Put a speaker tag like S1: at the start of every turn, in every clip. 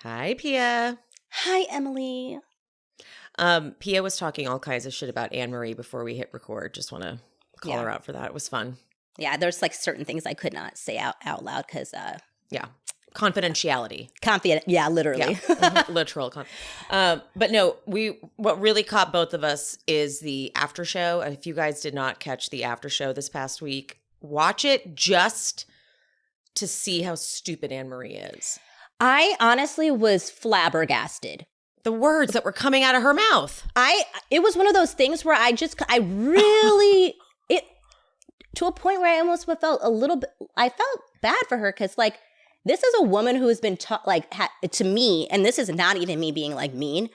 S1: Hi, Pia.
S2: Hi, Emily.
S1: Pia was talking all kinds of shit about Anne-Marie before we hit record. Just want to call her out for that. It was fun.
S2: Yeah, there's like certain things I could not say out loud because
S1: confidentiality.
S2: Yeah, literally.
S1: Yeah. Literal. But no, what really caught both of us is the after show. If you guys did not catch the after show this past week, watch it just to see how stupid Anne-Marie is.
S2: I honestly was flabbergasted.
S1: The words that were coming out of her mouth.
S2: It was one of those things where I really to a point where I almost felt a little bit, I felt bad for her because like, this is a woman who has been taught to me, and this is not even me being like mean.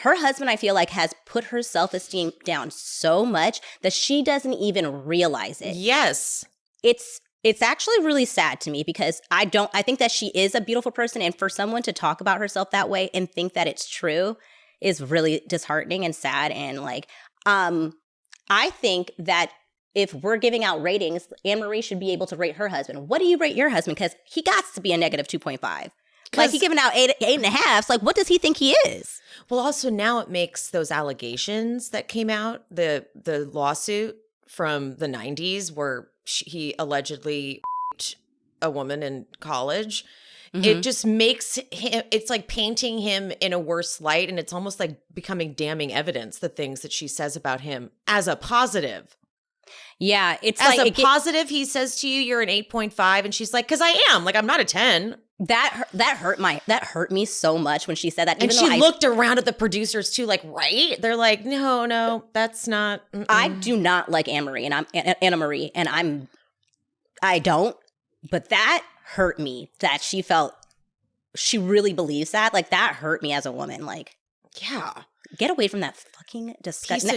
S2: Her husband, I feel like, has put her self-esteem down so much that she doesn't even realize it.
S1: Yes.
S2: It's actually really sad to me because I think that she is a beautiful person, and for someone to talk about herself that way and think that it's true is really disheartening and sad. And like, I think that if we're giving out ratings, Anne-Marie should be able to rate her husband. What do you rate your husband? Because he got to be a negative 2.5. Like, he's giving out 8.5. So like, what does he think he is?
S1: Well, also now it makes those allegations that came out, the lawsuit from the 90s where he allegedly a woman in college. Mm-hmm. It just makes him, it's like painting him in a worse light. And it's almost like becoming damning evidence, the things that she says about him as a positive.
S2: Yeah, it's
S1: as
S2: like
S1: a positive. He says to you, "You're an 8.5," and she's like, "Because I am. Like, I'm not a 10."
S2: That hurt me so much when she said that.
S1: And she looked around at the producers too, like, right? They're like, "No, that's not." Mm-mm.
S2: I do not like Anne-Marie, and I'm Anna-Marie, and I don't. But that hurt me. That she really believes that. Like, that hurt me as a woman. Like,
S1: yeah.
S2: Get away from that fucking disgusting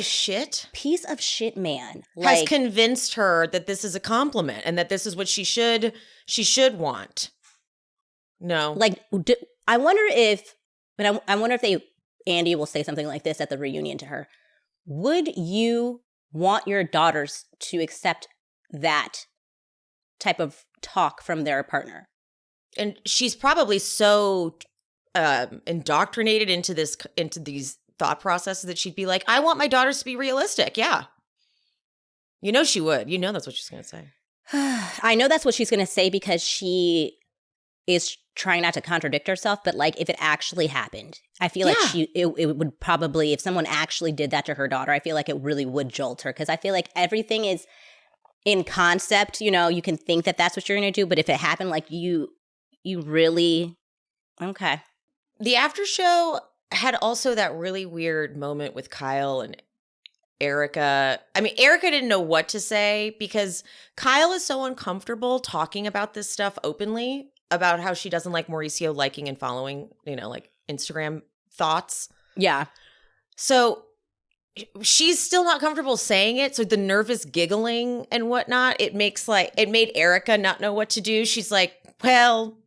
S1: piece of shit
S2: man.
S1: Has convinced her that this is a compliment and that this is what she should want. No,
S2: like I wonder if Andy will say something like this at the reunion to her. Would you want your daughters to accept that type of talk from their partner?
S1: And she's probably so indoctrinated into these thought processes that she'd be like, I want my daughters to be realistic. Yeah. You know she would. You know that's what she's going to say.
S2: I know that's what she's going to say because she is trying not to contradict herself. But like, if it actually happened, I feel like it would probably, if someone actually did that to her daughter, I feel like it really would jolt her. Because I feel like everything is in concept. You know, you can think that that's what you're going to do. But if it happened, like you really, okay.
S1: The after show had also that really weird moment with Kyle and Erica. I mean, Erica didn't know what to say because Kyle is so uncomfortable talking about this stuff openly, about how she doesn't like Mauricio liking and following, like Instagram thoughts.
S2: Yeah.
S1: So she's still not comfortable saying it. So the nervous giggling and whatnot, it made Erica not know what to do. She's like, well,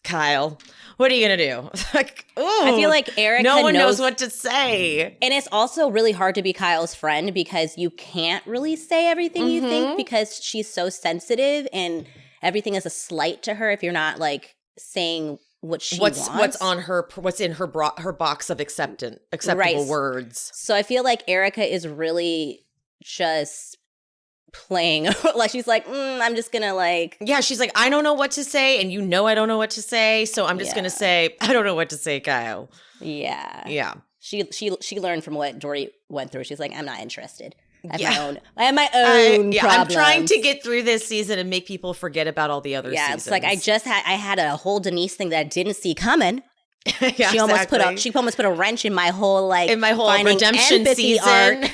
S1: Kyle, what are you going to do? Like, ooh,
S2: I feel like Erica
S1: no one knows what to say.
S2: And it's also really hard to be Kyle's friend because you can't really say everything you think because she's so sensitive and everything is a slight to her if you're not like saying what she wants.
S1: What's in her box of acceptable words.
S2: So I feel like Erica is really just playing like she's like I'm just gonna like
S1: she's like I don't know what to say and I don't know what to say, so I'm just gonna say I don't know what to say, Kyle.
S2: Yeah she learned from what Dorit went through. She's like, I'm not interested. I have my own problems.
S1: I'm trying to get through this season and make people forget about all the other seasons.
S2: It's like I had a whole Denise thing that I didn't see coming.
S1: She almost put
S2: a wrench in my whole
S1: redemption season
S2: arc.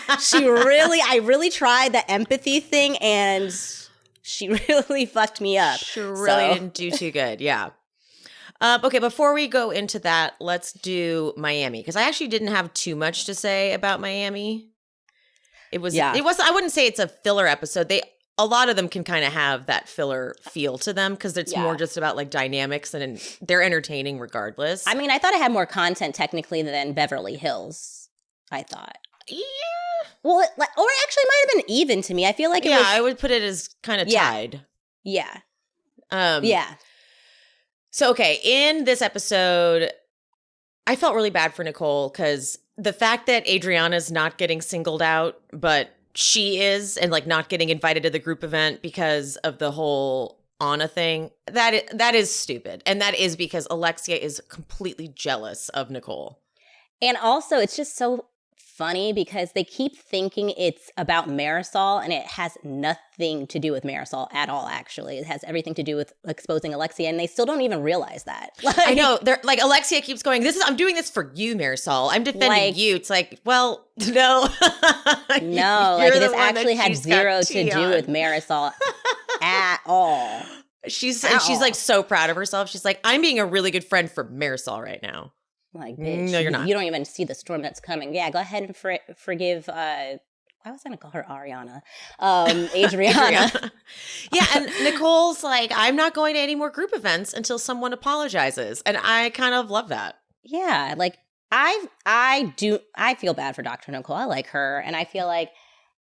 S2: I really tried the empathy thing and she really fucked me up.
S1: She really didn't do too good. Yeah. Okay, before we go into that, let's do Miami because I actually didn't have too much to say about Miami. It was I wouldn't say it's a filler episode. A lot of them can kind of have that filler feel to them because it's more just about like dynamics and they're entertaining regardless.
S2: I mean, I thought it had more content technically than Beverly Hills, I thought.
S1: Yeah.
S2: Well, or it actually might have been even to me. I feel like it was.
S1: I would put it as kind of tied.
S2: Yeah.
S1: Yeah. So, okay, in this episode, I felt really bad for Nicole because the fact that Adriana's not getting singled out, but she is, and like not getting invited to the group event because of the whole Anna thing, that is stupid. And that is because Alexia is completely jealous of Nicole.
S2: And also, it's just so funny because they keep thinking it's about Marysol, and it has nothing to do with Marysol at all, actually. It has everything to do with exposing Alexia, and they still don't even realize that. Like,
S1: I know. They're like, Alexia keeps going, I'm doing this for you, Marysol. I'm defending you. It's like, well, no.
S2: No, like it actually had zero to do with Marysol at all.
S1: She's like so proud of herself. She's like, I'm being a really good friend for Marysol right now.
S2: Like, bitch,
S1: no, you're not.
S2: You don't even see the storm that's coming. Yeah, go ahead and forgive. Why was I going to call her Ariana? Adriana.
S1: Yeah, and Nicole's like, I'm not going to any more group events until someone apologizes, and I kind of love that.
S2: Yeah, like I feel bad for Dr. Nicole. I like her, and I feel like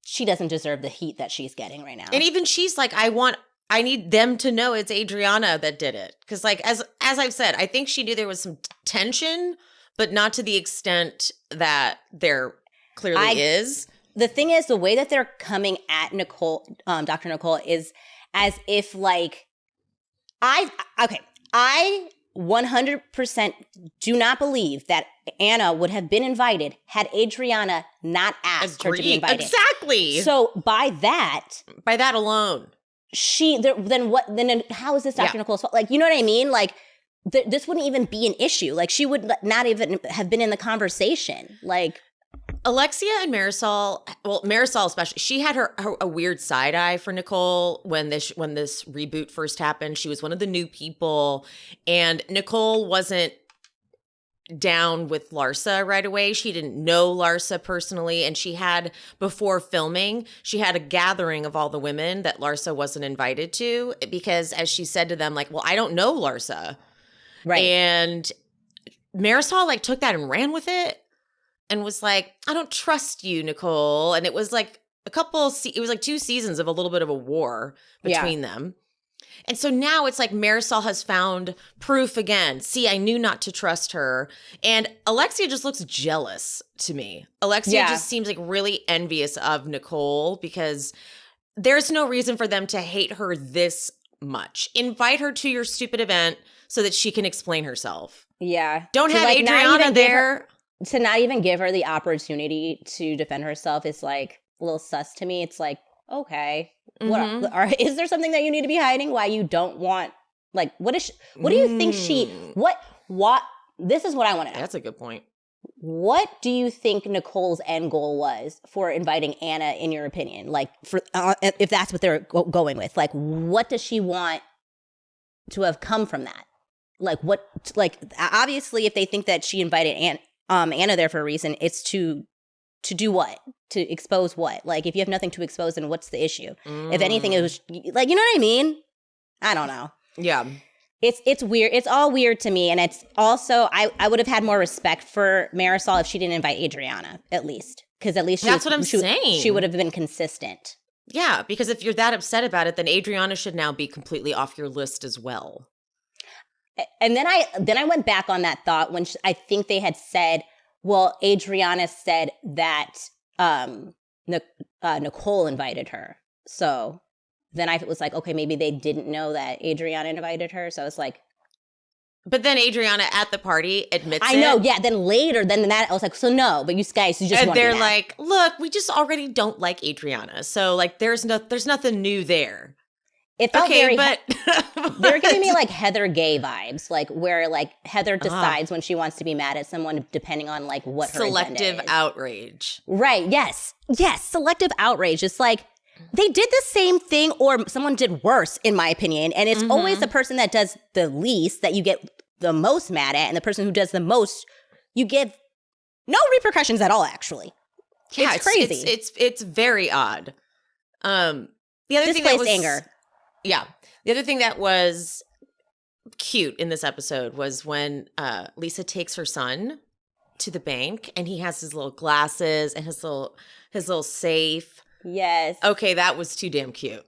S2: she doesn't deserve the heat that she's getting right now.
S1: And even she's like, I need them to know it's Adriana that did it. Because, like, as I've said, I think she knew there was some tension, but not to the extent that there clearly is.
S2: The thing is, the way that they're coming at Nicole, Dr. Nicole, is as if, like, I 100% do not believe that Anna would have been invited had Adriana not asked her to be invited.
S1: Exactly.
S2: So by that
S1: alone.
S2: Then how is this Dr. Nicole's fault? Like, you know what I mean? Like, this wouldn't even be an issue. Like, she would not even have been in the conversation. Like,
S1: Alexia and Marysol, well, Marysol especially, she had a weird side eye for Nicole when this reboot first happened. She was one of the new people, and Nicole wasn't down with Larsa right away. She didn't know Larsa personally, and before filming, she had a gathering of all the women that Larsa wasn't invited to because, as she said to them, like, well, I don't know Larsa.
S2: Right.
S1: And Marysol, like, took that and ran with it and was like, I don't trust you, Nicole. And it was like it was like 2 seasons of a little bit of a war between them. And so now it's like Marysol has found proof again. See, I knew not to trust her. And Alexia just looks jealous to me. Alexia just seems like really envious of Nicole because there's no reason for them to hate her this much. Invite her to your stupid event so that she can explain herself.
S2: Yeah.
S1: Don't have Adriana there.
S2: To not even give her the opportunity to defend herself is like a little sus to me. It's like, okay.
S1: Mm-hmm.
S2: Is there something that you need to be hiding? Why you don't want, like, what do you think this is what I want to know.
S1: That's a good point.
S2: What do you think Nicole's end goal was for inviting Anna, in your opinion? Like, for if that's what they're going with, like, what does she want to have come from that? Like, obviously, if they think that she invited Anna there for a reason, it's to do what? To expose what? Like, if you have nothing to expose, then what's the issue? If anything, it was like, you know what I mean? I don't know.
S1: Yeah.
S2: It's weird. It's all weird to me. And it's also, I would have had more respect for Marysol if she didn't invite Adriana, at least. Because at least
S1: that's what I'm saying.
S2: She would have been consistent.
S1: Yeah, because if you're that upset about it, then Adriana should now be completely off your list as well.
S2: And then I went back on that thought when I think they had said, well, Adriana said that Nicole invited her. So then I was like, okay, maybe they didn't know that Adriana invited her. So I was like.
S1: But then Adriana at the party admits
S2: I know, yeah. Then later, then that, I was like, so no, but you guys, you just
S1: and
S2: want
S1: they're like, look, we just already don't like Adriana. So, like, there's nothing new there.
S2: It felt
S1: but
S2: they're giving me like Heather Gay vibes, like where like Heather decides when she wants to be mad at someone depending on like what her
S1: selective outrage.
S2: Right? Yes, selective outrage. It's like they did the same thing, or someone did worse, in my opinion. And it's always the person that does the least that you get the most mad at, and the person who does the most you give no repercussions at all. Actually,
S1: yeah,
S2: it's crazy.
S1: It's very odd. The other thing that was
S2: anger.
S1: Yeah. The other thing that was cute in this episode was when Lisa takes her son to the bank and he has his little glasses and his little safe.
S2: Yes.
S1: Okay, that was too damn cute.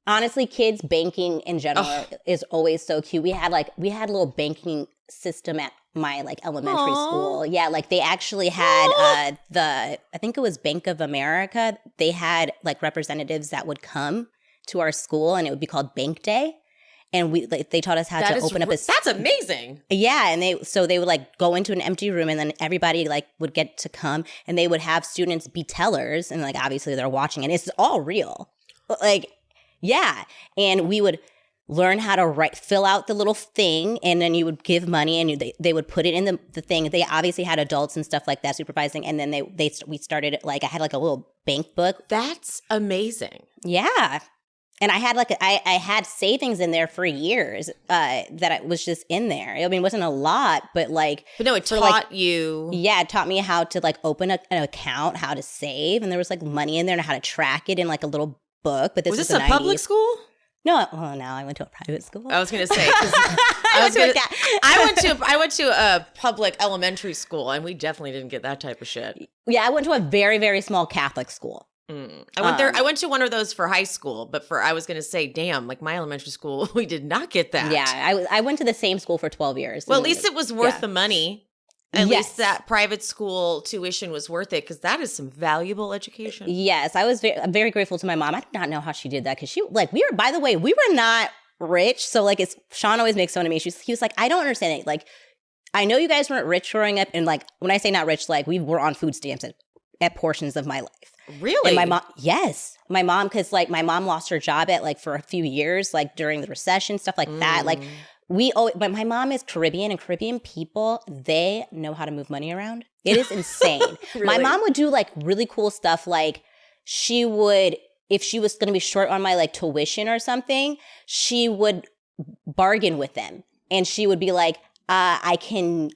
S2: Honestly, kids banking in general is always so cute. We had a little banking system at my like elementary school. Yeah, like they actually had I think it was Bank of America. They had like representatives that would come to our school, and it would be called Bank Day. And they taught us how to open up
S1: That's amazing.
S2: Yeah, and they would like go into an empty room, and then everybody like would get to come, and they would have students be tellers, and like obviously they're watching, and it's all real. Like, yeah, and we would learn how to fill out the little thing, and then you would give money, and they would put it in the thing. They obviously had adults and stuff like that supervising, and then we started like I had like a little bank book.
S1: That's amazing.
S2: Yeah. And I had I had savings in there for years that I was just in there. I mean, it wasn't a lot, but like.
S1: But no, it taught you.
S2: Yeah, it taught me how to like open an account, how to save, and there was like money in there and how to track it in like a little book. But this was
S1: this a
S2: 90s.
S1: public school?
S2: No, I went to a private school.
S1: I was going to say. I went to a public elementary school, and we definitely didn't get that type of shit.
S2: Yeah, I went to a very, very small Catholic school.
S1: I went to one of those for high school, but I was going to say, damn, like my elementary school, we did not get that.
S2: Yeah, I went to the same school for 12 years.
S1: Well, at least it was worth the money. At least that private school tuition was worth it, because that is some valuable education.
S2: Yes, I'm very grateful to my mom. I did not know how she did that, because by the way, we were not rich. So like Sean always makes fun of me. He was like, I don't understand it. Like, I know you guys weren't rich growing up. And like, when I say not rich, like we were on food stamps at portions of my life.
S1: Really?
S2: And my mom, yes. My mom, because like my mom lost her job for a few years, like during the recession, stuff like that. Like but my mom is Caribbean, and Caribbean people, they know how to move money around. It is insane.
S1: Really?
S2: My mom would do like really cool stuff. Like she would, if she was going to be short on my like tuition or something, she would bargain with them. And she would be like, I can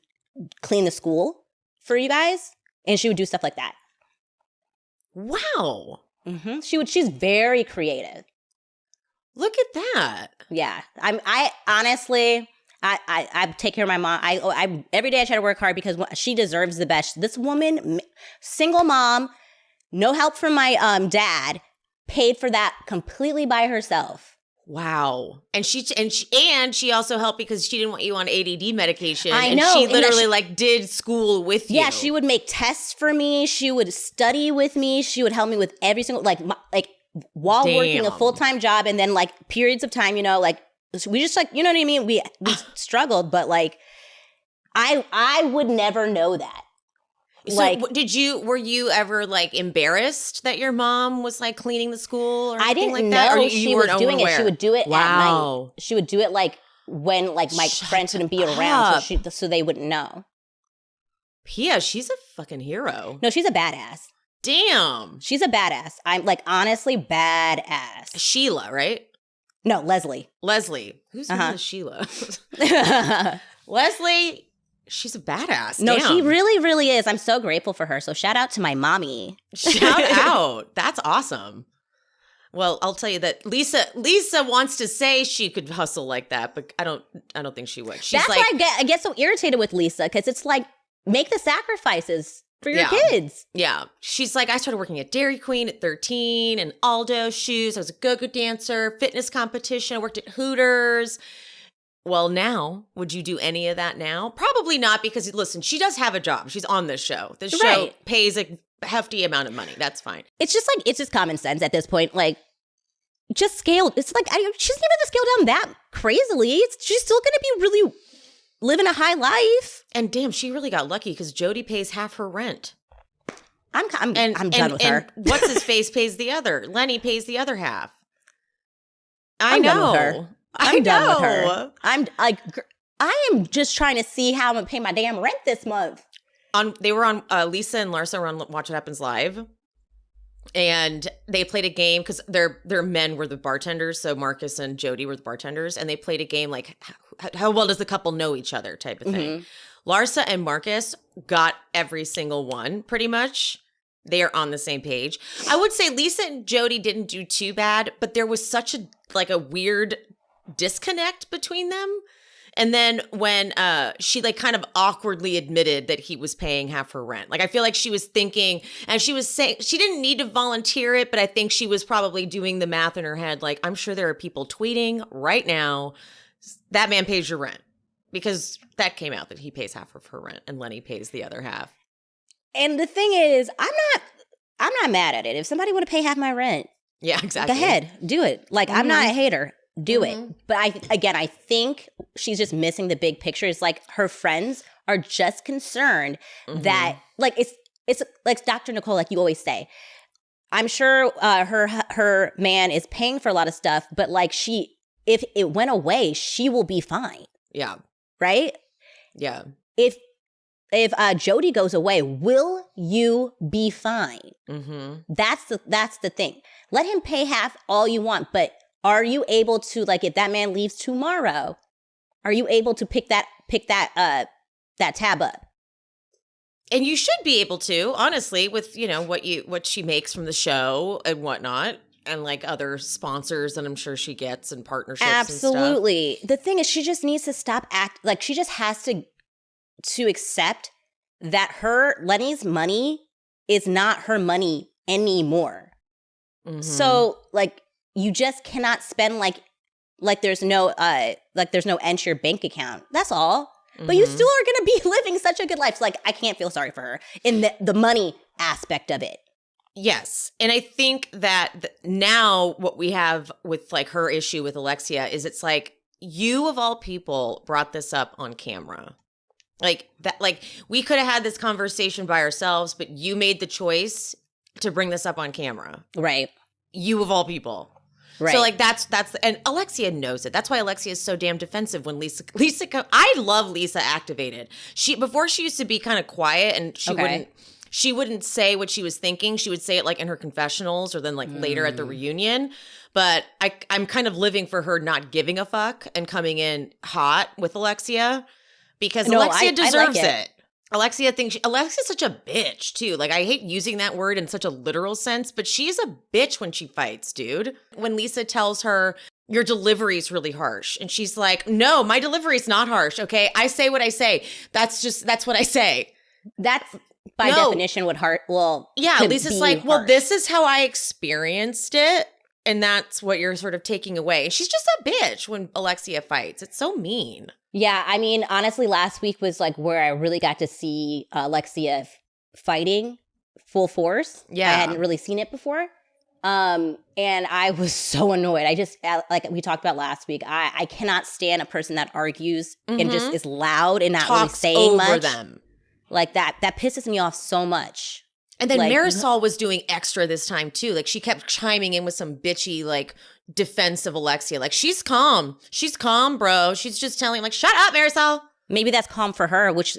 S2: clean the school for you guys. And she would do stuff like that.
S1: Wow.
S2: Mm-hmm. She's very creative.
S1: Look at that.
S2: Yeah. I honestly, I take care of my mom. I every day I try to work hard because she deserves the best. This woman, single mom, no help from my dad, paid for that completely by herself.
S1: Wow. And she also helped because she didn't want you on ADD medication.
S2: I know.
S1: And she literally did school with you.
S2: Yeah, she would make tests for me. She would study with me. She would help me with every single, while working a full-time job, and then like periods of time, like we just like, you know what I mean? We struggled, but like I would never know that.
S1: So
S2: like,
S1: were you ever like embarrassed that your mom was like cleaning the school or anything
S2: I didn't
S1: like
S2: know
S1: that? Or
S2: she was doing it. She would do it at night. She would do it like when like my friends wouldn't be around, so they wouldn't know.
S1: Pia, she's a fucking hero.
S2: No, she's a badass.
S1: Damn.
S2: She's a badass. I'm like honestly badass.
S1: Sheila, right?
S2: No, Leslie.
S1: Who's Sheila? Leslie. She's a badass.
S2: No,
S1: damn.
S2: she really, really is. I'm so grateful for her. So shout out to my mommy.
S1: Shout out. That's awesome. Well, I'll tell you that Lisa wants to say she could hustle like that, but I don't think she would.
S2: That's why I get so irritated with Lisa, because it's like, make the sacrifices for your kids.
S1: Yeah. She's like, I started working at Dairy Queen at 13 and Aldo shoes. I was a go-go dancer, fitness competition. I worked at Hooters. Well, now, would you do any of that now? Probably not, because, listen, she does have a job. She's on this show. This show pays a hefty amount of money. That's fine.
S2: It's just common sense at this point. Like, just scale. It's like, she doesn't even have to scale down that crazily. She's still going to be really living a high life.
S1: And damn, she really got lucky, because Jody pays half her rent.
S2: I'm done with her.
S1: And what's his face pays the other. Lenny pays the other half.
S2: I'm done with her. I'm done with her. I am just trying to see how I'm going to pay my damn rent this month.
S1: They were on, Lisa and Larsa were on Watch What Happens Live. And they played a game, because their men were the bartenders. So Marcus and Jody were the bartenders. And they played a game like, how well does the couple know each other type of thing. Mm-hmm. Larsa and Marcus got every single one, pretty much. They are on the same page. I would say Lisa and Jody didn't do too bad, but there was such a weird disconnect between them. And then when she like kind of awkwardly admitted that he was paying half her rent. Like I feel like she was thinking, and she was saying she didn't need to volunteer it, but I think she was probably doing the math in her head. Like, I'm sure there are people tweeting right now, that man pays your rent. Because that came out that he pays half of her rent and Lenny pays the other half.
S2: And the thing is, I'm not mad at it. If somebody want to pay half my rent,
S1: yeah, exactly.
S2: Go ahead, do it. Like I'm not a hater. Do it. But I think she's just missing the big picture. It's like her friends are just concerned that like it's like Dr. Nicole, like you always say. I'm sure her man is paying for a lot of stuff, but like if it went away, she will be fine.
S1: Yeah.
S2: Right?
S1: Yeah.
S2: If Jody goes away, will you be fine? That's the thing. Let him pay half all you want, but are you able to, like, if that man leaves tomorrow, are you able to pick that tab up?
S1: And you should be able to, honestly, with, you know, what she makes from the show and whatnot, and like other sponsors that I'm sure she gets and partnerships.
S2: Absolutely.
S1: And stuff.
S2: The thing is, she just needs to stop like she just has to accept that Lenny's money is not her money anymore. So like you just cannot spend like there's no end to your bank account. That's all. But you still are going to be living such a good life. So like I can't feel sorry for her in the money aspect of it.
S1: Yes. And I think that now what we have with like her issue with Alexia is it's like you of all people brought this up on camera. Like that, like we could have had this conversation by ourselves, but you made the choice to bring this up on camera.
S2: Right.
S1: You of all people. Right. So like that's and Alexia knows it. That's why Alexia is so damn defensive when Lisa I love Lisa activated. Before she used to be kind of quiet and she wouldn't say what she was thinking. She would say it like in her confessionals or then like later at the reunion. But I'm kind of living for her not giving a fuck and coming in hot with Alexia because Alexia deserves it. Alexia's such a bitch too. Like I hate using that word in such a literal sense, but she's a bitch when she fights, dude. When Lisa tells her your delivery is really harsh and she's like, no, my delivery is not harsh. Okay. I say what I say. That's what I say.
S2: That's by definition what
S1: yeah. Lisa's like,
S2: harsh.
S1: Well, this is how I experienced it. And that's what you're sort of taking away. She's just a bitch when Alexia fights. It's so mean.
S2: Yeah, I mean, honestly, last week was like where I really got to see Alexia fighting full force.
S1: Yeah.
S2: I hadn't really seen it before. And I was so annoyed. I just, like we talked about last week, I cannot stand a person that argues and just is loud and not really saying much.
S1: Them.
S2: Like that pisses me off so much.
S1: And then like, Marysol was doing extra this time too. Like she kept chiming in with some bitchy like defense of Alexia. Like she's calm. She's calm, bro. She's just telling him like, shut up, Marysol.
S2: Maybe that's calm for her, which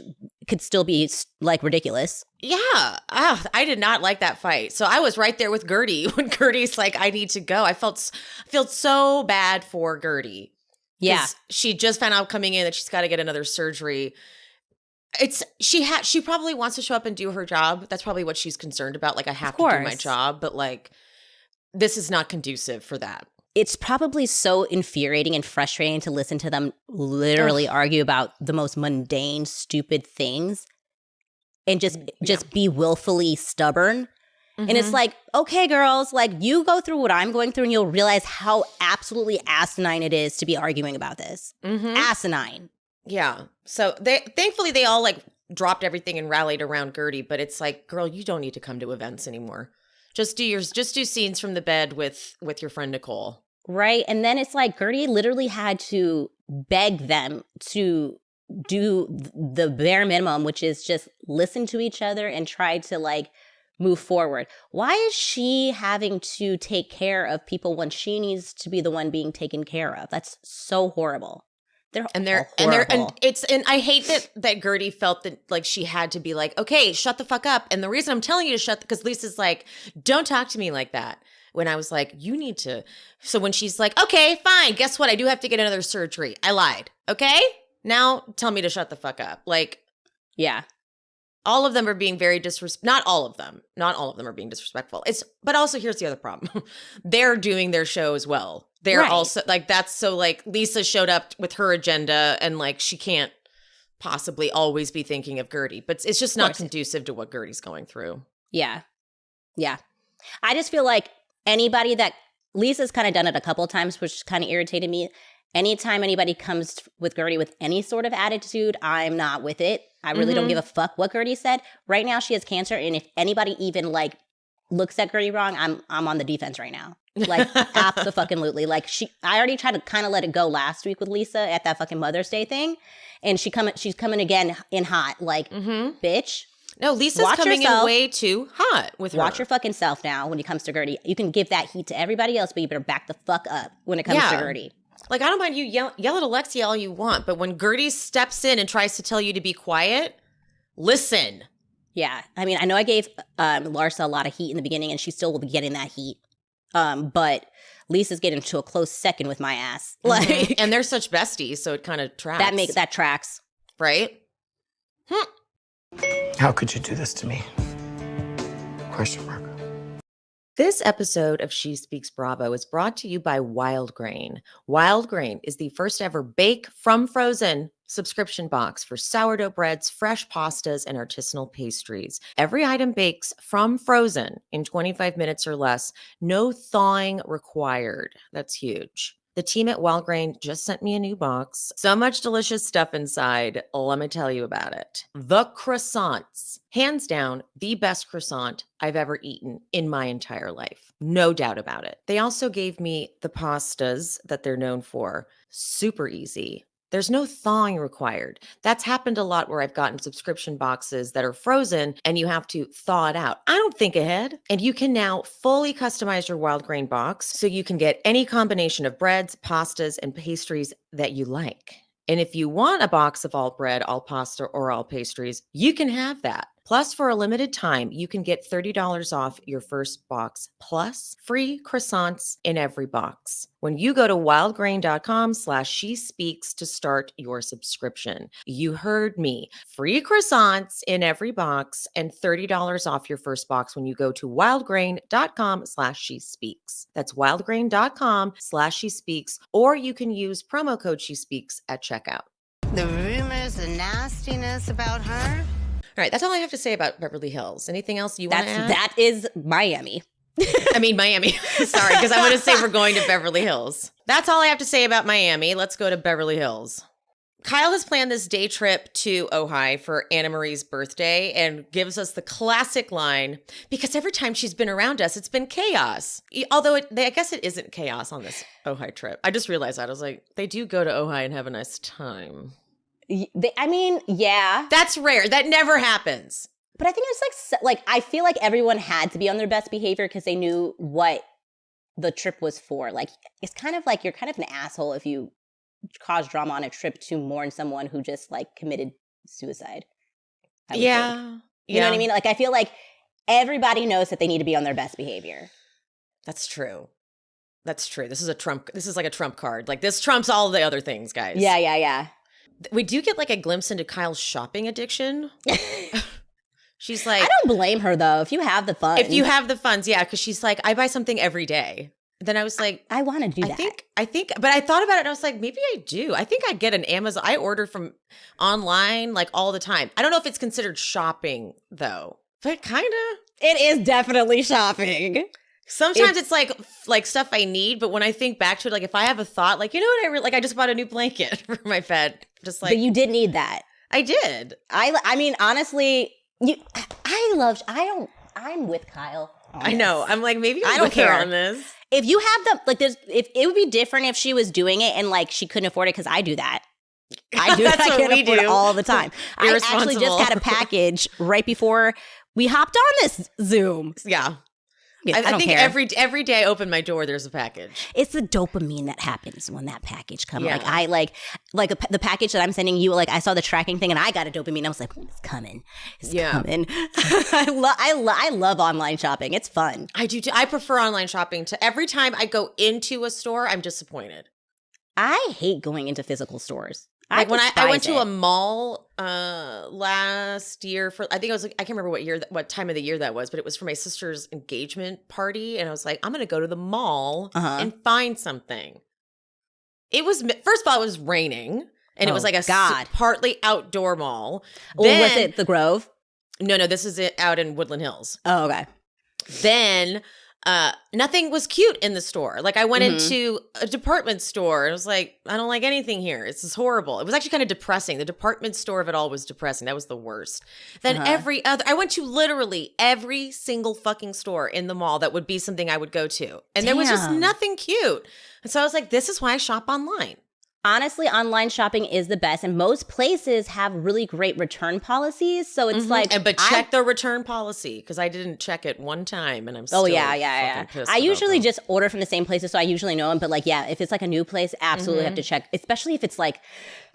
S2: could still be like ridiculous.
S1: Yeah. I did not like that fight. So I was right there with Guerdy when Guerdy's like, I need to go. I felt so bad for Guerdy.
S2: Yeah.
S1: She just found out coming in that she's got to get another surgery. She probably wants to show up and do her job. That's probably what she's concerned about. Like I have to do my job, but like this is not conducive for that.
S2: It's probably so infuriating and frustrating to listen to them literally argue about the most mundane, stupid things and just be willfully stubborn. And it's like, okay, girls, like you go through what I'm going through and you'll realize how absolutely asinine it is to be arguing about this. Asinine.
S1: Yeah. So thankfully they all like dropped everything and rallied around Guerdy, but it's like, girl, you don't need to come to events anymore. Just do scenes from the bed with your friend Nicole.
S2: Right. And then it's like Guerdy literally had to beg them to do the bare minimum, which is just listen to each other and try to like move forward. Why is she having to take care of people when she needs to be the one being taken care of? That's so horrible. And I hate that Guerdy felt that like she had to be like, okay, shut the fuck up. And the reason I'm telling you to because Lisa's like, don't talk to me like that. When I was like, you need to. So when she's like, okay, fine. Guess what? I do have to get another surgery. I lied. Okay. Now tell me to shut the fuck up. Like, yeah.
S1: All of them are being very not all of them. Not all of them are being disrespectful. But also here's the other problem. They're doing their show as well. They're also like, that's so like Lisa showed up with her agenda and like she can't possibly always be thinking of Guerdy, but it's just not conducive to what Guerdy's going through.
S2: Yeah. Yeah. I just feel like anybody that Lisa's kind of done it a couple of times, which kind of irritated me. Anytime anybody comes with Guerdy with any sort of attitude, I'm not with it. I really don't give a fuck what Guerdy said. Right now, she has cancer, and if anybody even like looks at Guerdy wrong, I'm on the defense right now. Like, abso-fucking-lutely. Like, I already tried to kind of let it go last week with Lisa at that fucking Mother's Day thing, and she's coming again in hot. Like, bitch.
S1: No, Lisa's coming in way too hot with her.
S2: Watch your fucking self now when it comes to Guerdy. You can give that heat to everybody else, but you better back the fuck up when it comes to Guerdy.
S1: Like, I don't mind you yell at Alexia all you want, but when Guerdy steps in and tries to tell you to be quiet, listen.
S2: Yeah. I mean, I know I gave Larsa a lot of heat in the beginning, and she still will be getting that heat. But Lisa's getting to a close second with my ass. Like,
S1: and they're such besties, so it kind of tracks.
S2: That tracks.
S1: Right?
S3: How could you do this to me? Question mark.
S1: This episode of She Speaks Bravo is brought to you by Wild Grain. Wild Grain is the first ever bake from frozen subscription box for sourdough breads, fresh pastas, and artisanal pastries. Every item bakes from frozen in 25 minutes or less. No thawing required. That's huge. The team at Wild Grain just sent me a new box. So much delicious stuff inside. Let me tell you about it. The croissants. Hands down, the best croissant I've ever eaten in my entire life. No doubt about it. They also gave me the pastas that they're known for. Super easy. There's no thawing required. That's happened a lot where I've gotten subscription boxes that are frozen and you have to thaw it out. I don't think ahead. And you can now fully customize your Wild Grain box so you can get any combination of breads, pastas, and pastries that you like. And if you want a box of all bread, all pasta, or all pastries, you can have that. Plus, for a limited time, you can get $30 off your first box, plus free croissants in every box. When you go to wildgrain.com/shespeaks to start your subscription. You heard me. Free croissants in every box and $30 off your first box when you go to wildgrain.com/shespeaks. That's wildgrain.com/shespeaks, or you can use promo code SheSpeaks at checkout.
S4: The rumors and nastiness about her.
S1: All right, that's all I have to say about Beverly Hills. Anything else you want to add?
S2: That is Miami.
S1: I mean, Miami. Sorry, because I'm going to say we're going to Beverly Hills. That's all I have to say about Miami. Let's go to Beverly Hills. Kyle has planned this day trip to Ojai for Anna Marie's birthday and gives us the classic line, because every time she's been around us, it's been chaos. Although I guess it isn't chaos on this Ojai trip. I just realized that. I was like, they do go to Ojai and have a nice time.
S2: I mean, yeah.
S1: That's rare. That never happens.
S2: But I think it's like I feel like everyone had to be on their best behavior because they knew what the trip was for. Like, it's kind of like you're kind of an asshole if you cause drama on a trip to mourn someone who just like committed suicide.
S1: Yeah.
S2: Think. You know what I mean? Like, I feel like everybody knows that they need to be on their best behavior.
S1: That's true. That's true. This is like a trump card. Like, this trumps all the other things, guys.
S2: Yeah.
S1: We do get like a glimpse into Kyle's shopping addiction. She's like,
S2: I don't blame her though. If you have the funds.
S1: If you have the funds, yeah. Because she's like, I buy something every day. Then I was like,
S2: I want to do that.
S1: I think, but I thought about it and I was like, maybe I do. I think I get an Amazon. I order from online like all the time. I don't know if it's considered shopping though, but kind of.
S2: It is definitely shopping.
S1: Sometimes it's like stuff I need, but when I think back to it, like if I have a thought, like, you know what, I just bought a new blanket for my bed. Just like,
S2: but you did need that.
S1: I did.
S2: I mean, honestly, I'm with Kyle.
S1: I know. I'm like, maybe I don't care on this.
S2: If you have if it would be different if she was doing it and like she couldn't afford it, because I do that. I do.
S1: That's
S2: I
S1: what
S2: can't
S1: we
S2: afford
S1: do
S2: it all the time. I actually just got a package right before we hopped on this Zoom.
S1: Yeah.
S2: I don't
S1: think
S2: care.
S1: every day I open my door, there's a package.
S2: It's the dopamine that happens when that package comes.
S1: Yeah.
S2: Like I the package that I'm sending you. Like I saw the tracking thing and I got a dopamine. I was like, it's coming. It's coming. I love online shopping. It's fun.
S1: I do too. I prefer online shopping to every time I go into a store, I'm disappointed.
S2: I hate going into physical stores.
S1: Like when I went to a mall last year for, I think it was like, I can't remember what time of the year that was, but it was for my sister's engagement party. And I was like, I'm going to go to the mall and find something. It was, first of all, it was raining and it was like a partly outdoor mall.
S2: Or was it the Grove?
S1: No, this is it out in Woodland Hills.
S2: Oh, okay.
S1: Then nothing was cute in the store. Like I went into a department store and I was like, I don't like anything here. This is horrible. It was actually kind of depressing. The department store of it all was depressing. That was the worst. Then I went to literally every single fucking store in the mall that would be something I would go to. And there was just nothing cute. And so I was like, this is why I shop online.
S2: Honestly, online shopping is the best, and most places have really great return policies. So it's
S1: but check the return policy because I didn't check it one time, and I'm still pissed
S2: I usually just order from the same places, so I usually know them. But like, if it's like a new place, absolutely have to check. Especially if it's like,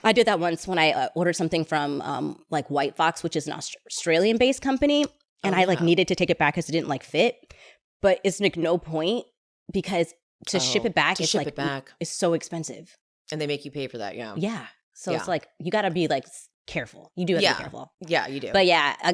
S2: I did that once when I ordered something from like White Fox, which is an Australian-based company, and I like needed to take it back because it didn't like fit. But it's like no point because to ship it back, it's so expensive.
S1: And they make you pay for that,
S2: Yeah. So it's like, you got to be like careful. You do have to be careful.
S1: Yeah, you do.
S2: But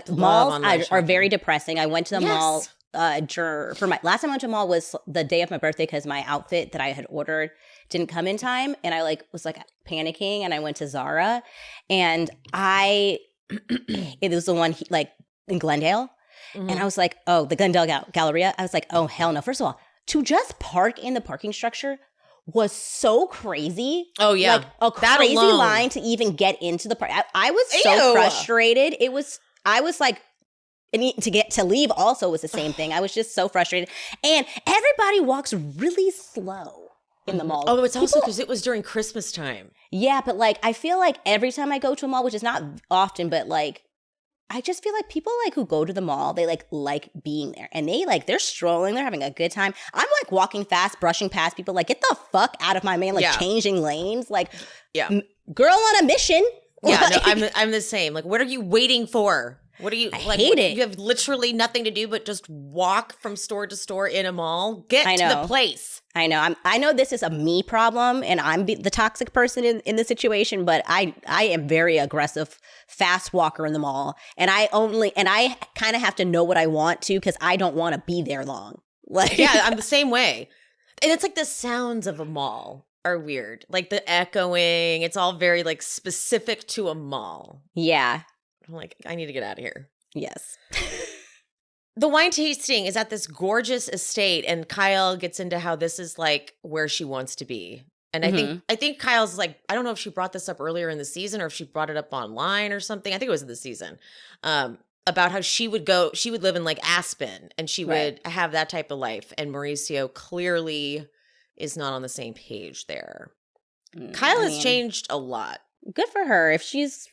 S2: malls are very depressing. I went to the mall for my last time I went to a mall was the day of my birthday because my outfit that I had ordered didn't come in time. And I was panicking and I went to Zara and it was the one like in Glendale. And I was like, oh, the Glendale Galleria. I was like, oh, hell no. First of all, to just park in the parking structure was so crazy.
S1: Oh, yeah.
S2: Like a crazy line to even get into the park. I was so frustrated. I was like, to leave also was the same thing. I was just so frustrated. And everybody walks really slow in the mall.
S1: Oh, it's also because it was during Christmas time.
S2: Yeah, but like, I feel like every time I go to a mall, which is not often, but like, I just feel like people like who go to the mall, they like being there and they're strolling, they're having a good time. I'm like walking fast, brushing past people, like get the fuck out of my lane, like changing lanes, like girl on a mission.
S1: Yeah, no, I'm the same. Like, what are you waiting for? What are you?
S2: I hate it.
S1: You have literally nothing to do but just walk from store to store in a mall. Get to the place.
S2: I know. I know this is a me problem, and I'm the toxic person in the situation. But I am very aggressive, fast walker in the mall, and I kind of have to know what I want to because I don't want to be there long. Like,
S1: yeah, I'm the same way. And it's like the sounds of a mall are weird, like the echoing. It's all very like specific to a mall.
S2: Yeah.
S1: I'm like, I need to get out of here.
S2: Yes.
S1: The wine tasting is at this gorgeous estate, and Kyle gets into how this is like where she wants to be. And I think Kyle's like, I don't know if she brought this up earlier in the season or if she brought it up online or something. I think it was in the season. About how she would live in like Aspen and she would have that type of life. And Mauricio clearly is not on the same page there. Kyle has changed a lot.
S2: Good for her. If she's,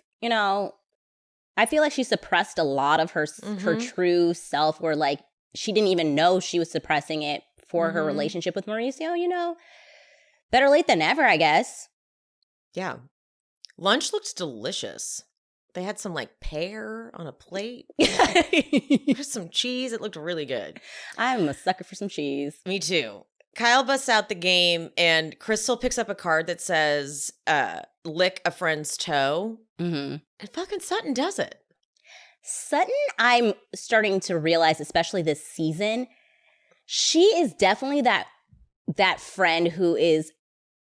S2: I feel like she suppressed a lot of her true self, or like she didn't even know she was suppressing it for her relationship with Mauricio, Better late than never, I guess.
S1: Yeah. Lunch looked delicious. They had some like pear on a plate. There's some cheese. It looked really good.
S2: I'm a sucker for some cheese.
S1: Me too. Kyle busts out the game and Crystal picks up a card that says, lick a friend's toe. And fucking Sutton does it.
S2: Sutton, I'm starting to realize, especially this season, she is definitely that friend who is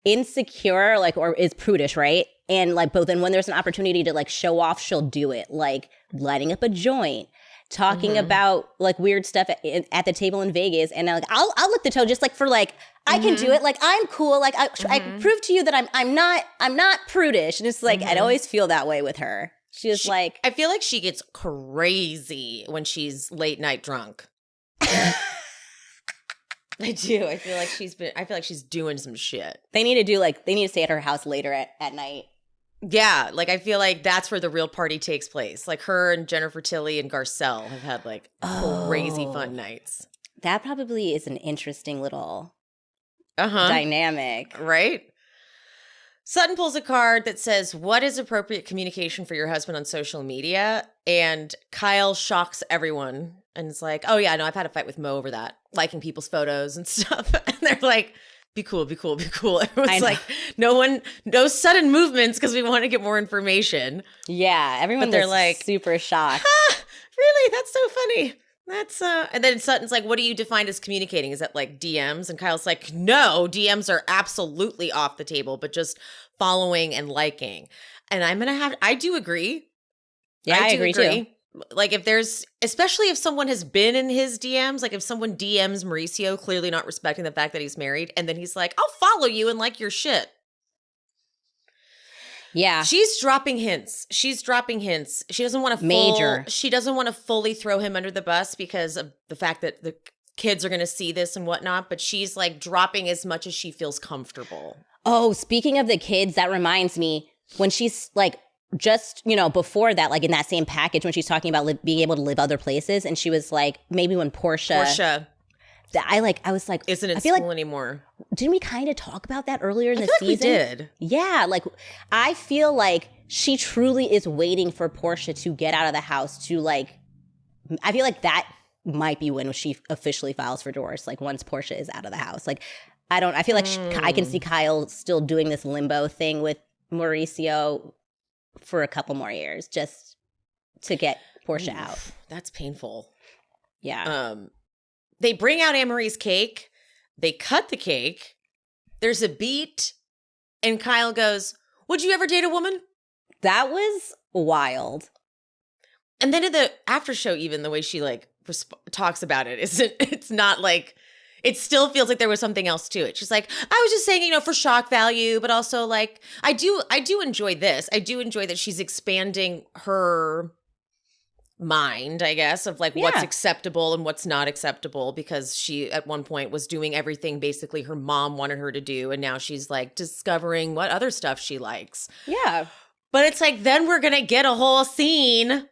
S2: insecure, like, or is prudish, right? And like, but then when there's an opportunity to like show off, she'll do it, like lighting up a joint, talking about like weird stuff at the table in Vegas, and like I'll lick the toe just like for like I can do it, like I'm cool, like I prove to you that I'm not prudish, and it's like I'd always feel that way with her. She's like,
S1: I feel like she gets crazy when she's late night drunk. I do. I feel like she's doing some shit.
S2: They need to stay at her house later at night.
S1: Yeah, like I feel like that's where the real party takes place. Like her and Jennifer Tilly and Garcelle have had like crazy fun nights.
S2: That probably is an interesting little dynamic.
S1: Right? Sutton pulls a card that says, what is appropriate communication for your husband on social media? And Kyle shocks everyone and it's like, oh yeah, no, I've had a fight with Mo over that, liking people's photos and stuff. And they're like, be cool, be cool, be cool. Everyone's like, no sudden movements because we want to get more information.
S2: Yeah, everyone
S1: they're
S2: was
S1: like
S2: super shocked.
S1: Really? That's so funny. That's and then Sutton's like, what do you define as communicating? Is that like DMs? And Kyle's like, no, DMs are absolutely off the table, but just following and liking. And I do agree.
S2: Yeah, I agree too.
S1: Like if there's, especially if someone has been in his DMs, like if someone DMs Mauricio, clearly not respecting the fact that he's married, and then he's like, I'll follow you and like your shit.
S2: Yeah.
S1: She's dropping hints. She doesn't want to she doesn't want to fully throw him under the bus because of the fact that the kids are going to see this and whatnot, but she's like dropping as much as she feels comfortable.
S2: Oh, speaking of the kids, that reminds me when she's like, just, before that, like in that same package when she's talking about being able to live other places, and she was like, maybe when Portia. I was like,
S1: isn't in school anymore?
S2: Didn't we kind of talk about that earlier in the season?
S1: We did.
S2: Yeah, like I feel like she truly is waiting for Portia to get out of the house to like. I feel like that might be when she officially files for divorce. Like once Portia is out of the house, like I feel like I can see Kyle still doing this limbo thing with Mauricio for a couple more years just to get Portia out.
S1: That's painful.
S2: Yeah.
S1: They bring out Anne-Marie's cake. They cut the cake. There's a beat. And Kyle goes, would you ever date a woman?
S2: That was wild.
S1: And then in the after show, even the way she like talks about it, it's not like, it still feels like there was something else to it. She's like, I was just saying, for shock value, but also like, I do enjoy this. I do enjoy that she's expanding her mind, I guess, of like what's acceptable and what's not acceptable, because she at one point was doing everything basically her mom wanted her to do, and now she's like discovering what other stuff she likes.
S2: Yeah.
S1: But it's like, then we're gonna get a whole scene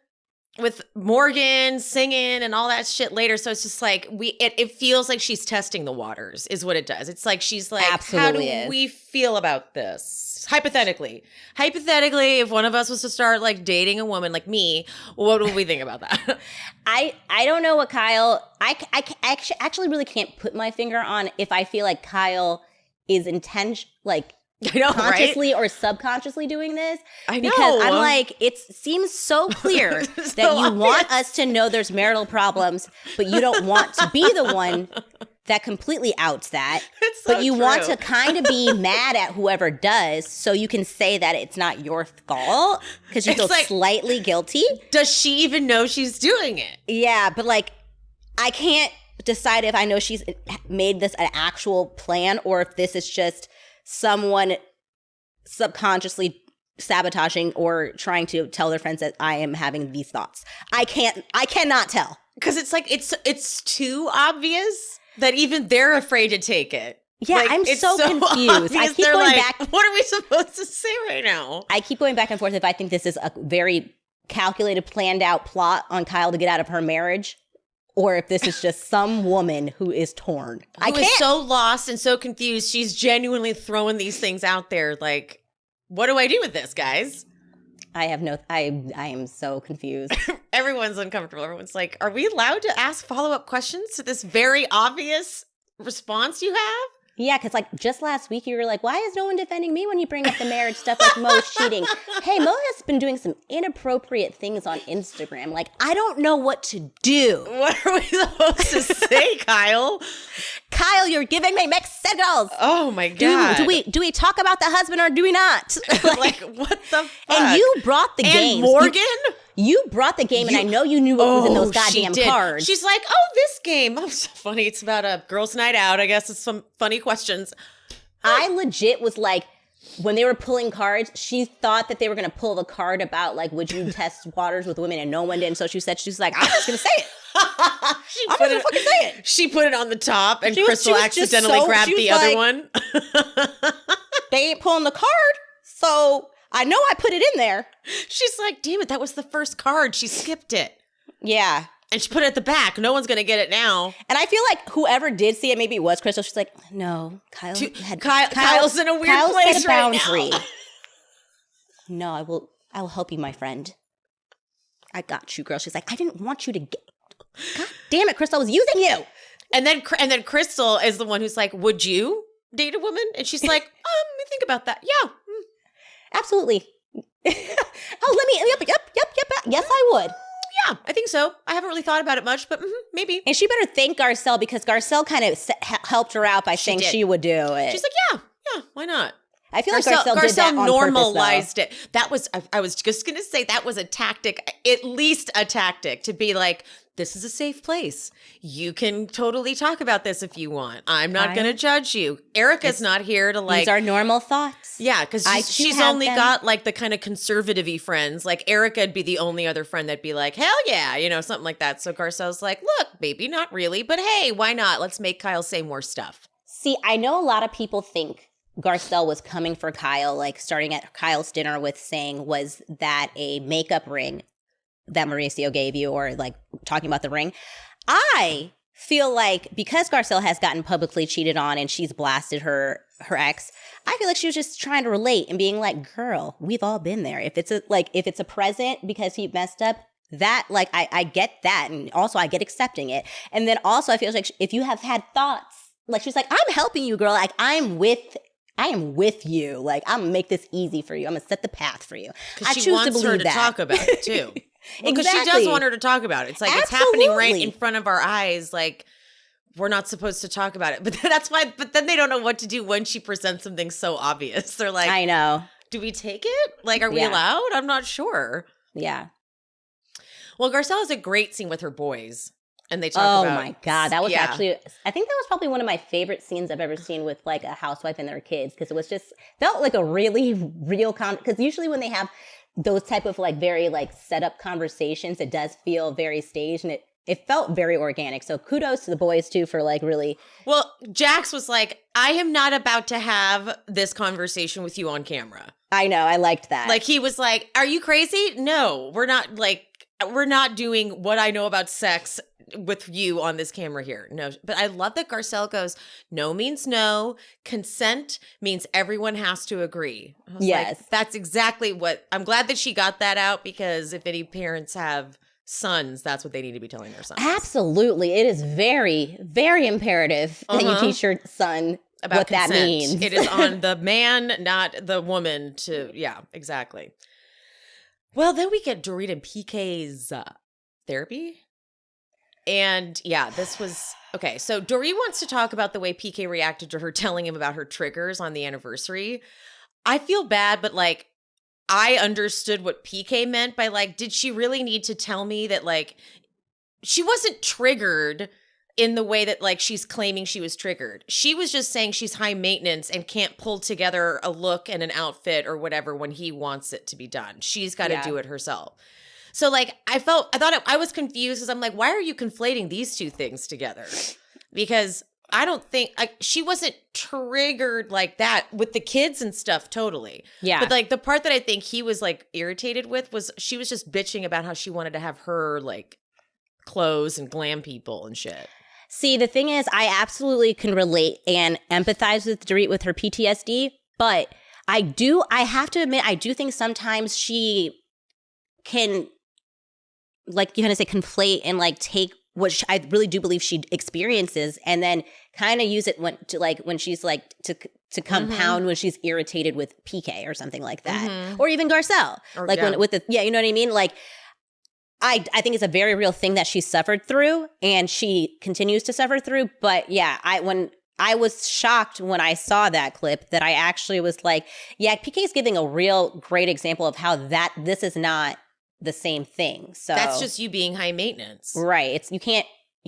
S1: with Morgan singing and all that shit later. So it's just like it feels like she's testing the waters is what it does. It's like she's like,
S2: absolutely
S1: how do we feel about this? Hypothetically, if one of us was to start like dating a woman like me, what would we think about that?
S2: I don't know what Kyle, I actually really can't put my finger on if I feel like Kyle is consciously or subconsciously doing this.
S1: I know.
S2: Because I'm like, it seems so clear that you want us to know there's marital problems, but you don't want to be the one that completely outs that. But you want to kind of be mad at whoever does, so you can say that it's not your fault because you feel like, slightly guilty.
S1: Does she even know she's doing it?
S2: Yeah, but like, I can't decide if I know she's made this an actual plan or if this is just someone subconsciously sabotaging or trying to tell their friends that I am having these thoughts. I cannot tell.
S1: Because it's like, it's too obvious that even they're afraid to take it.
S2: Yeah, like, I'm so confused. I keep going back.
S1: What are we supposed to say right now?
S2: I keep going back and forth if I think this is a very calculated, planned out plot on Kyle to get out of her marriage, or if this is just some woman who is torn.
S1: Who is so lost and so confused, she's genuinely throwing these things out there. Like, what do I do with this, guys?
S2: I am so confused.
S1: Everyone's uncomfortable. Everyone's like, are we allowed to ask follow-up questions to this very obvious response you have?
S2: Yeah, because like just last week you were like, why is no one defending me when you bring up the marriage stuff like Mo's cheating? Hey, Mo has been doing some inappropriate things on Instagram. Like, I don't know what to do.
S1: What are we supposed to say, Kyle?
S2: Kyle, you're giving me mixed signals.
S1: Oh my God.
S2: Do we talk about the husband or do we not?
S1: like what the fuck?
S2: And you brought the game.
S1: Morgan?
S2: You brought the game, and I know you knew what was in those goddamn cards.
S1: She's like, oh, this game. Oh, so funny. It's about a girls' night out. I guess it's some funny questions.
S2: I legit was like, when they were pulling cards, she thought that they were going to pull the card about, like, would you test waters with women? And no one did. And so she was like, I'm just going to say it. I'm just going to fucking say it.
S1: She put it on the top, and Crystal accidentally grabbed the other one.
S2: They ain't pulling the card, so I know I put it in there.
S1: She's like, damn it, that was the first card. She skipped it.
S2: Yeah.
S1: And she put it at the back. No one's going to get it now.
S2: And I feel like whoever did see it, maybe it was Crystal. She's like, no, Kyle's
S1: in a weird place right now.
S2: No, I will help you, my friend. I got you, girl. She's like, I didn't want you to get. God damn it, Crystal, I was using you.
S1: And then Crystal is the one who's like, would you date a woman? And she's like, let me think about that. Yeah.
S2: Absolutely. Yep. Yes, I would.
S1: Yeah, I think so. I haven't really thought about it much, but maybe.
S2: And she better thank Garcelle because Garcelle kind of helped her out by saying she would do it.
S1: She's like, yeah, why not?
S2: I feel like Garcelle did that on
S1: normalized
S2: purpose,
S1: it. That was, I was just going to say, that was a tactic, at least a tactic, to be like, this is a safe place. You can totally talk about this if you want. I'm not going to judge you. Erica's not here to like.
S2: These are normal thoughts.
S1: Yeah, because she's only got like the kind of conservative-y friends. Like Erica'd be the only other friend that'd be like, hell yeah, you know, something like that. So Garcelle's like, look, maybe not really, but hey, why not? Let's make Kyle say more stuff.
S2: See, I know a lot of people think Garcelle was coming for Kyle, like starting at Kyle's dinner with saying, was that a makeup ring that Mauricio gave you, or like talking about the ring? I feel like because Garcelle has gotten publicly cheated on and she's blasted her ex, I feel like she was just trying to relate and being like, girl, we've all been there. If it's a present because he messed up, that like I get that, and also I get accepting it. And then also I feel like if you have had thoughts, like she's like, I'm helping you, girl. Like I am with you. Like, I'm going to make this easy for you. I'm going to set the path for you.
S1: Because she wants her to talk about it, too. Because she does want her to talk about it. It's like, it's happening right in front of our eyes. Like, we're not supposed to talk about it. But that's why, but then they don't know what to do when she presents something so obvious. They're like,
S2: I know.
S1: Do we take it? Like, are we allowed? I'm not sure.
S2: Yeah.
S1: Well, Garcelle has a great scene with her boys. And they talk about.
S2: Oh my God. That was actually, I think that was probably one of my favorite scenes I've ever seen with like a housewife and their kids. Because it was just, felt like a really real, because usually when they have those type of like very like set up conversations, it does feel very staged, and it felt very organic. So kudos to the boys too for like really. Well,
S1: Jax was like, I am not about to have this conversation with you on camera.
S2: I know. I liked that.
S1: Like he was like, are you crazy? No, we're not doing what I know about sex with you on this camera here. No, but I love that Garcelle goes, no means no. Consent means everyone has to agree.
S2: Yes.
S1: Like, that's exactly what, I'm glad that she got that out, because if any parents have sons, that's what they need to be telling their sons.
S2: Absolutely. It is very, very imperative that you teach your son about what consent. That means.
S1: It is on the man, not the woman to, yeah, exactly. Well, then we get Dorit and PK's therapy. And yeah, this was, okay, so Dorit wants to talk about the way PK reacted to her telling him about her triggers on the anniversary. I feel bad, but like, I understood what PK meant by like, did she really need to tell me that like, she wasn't triggered in the way that like she's claiming she was triggered. She was just saying she's high maintenance and can't pull together a look and an outfit or whatever when he wants it to be done. She's got to do it herself. So like, I was confused because I'm like, why are you conflating these two things together? Because I don't think, she wasn't triggered like that with the kids and stuff, totally.
S2: Yeah.
S1: But like the part that I think he was like irritated with was she was just bitching about how she wanted to have her like clothes and glam people and shit.
S2: See, the thing is, I absolutely can relate and empathize with Dorit with her PTSD, but I have to admit, I do think sometimes she can, like you had to say, conflate and like take what I really do believe she experiences and then kind of use it when she's like to compound when she's irritated with PK or something like that, or even Garcelle, when with the you know what I mean, like. I think it's a very real thing that she suffered through and she continues to suffer through. But yeah, when I was shocked when I saw that clip that I actually was like, yeah, PK's giving a real great example of how this is not the same thing. So
S1: that's just you being high maintenance.
S2: Right. You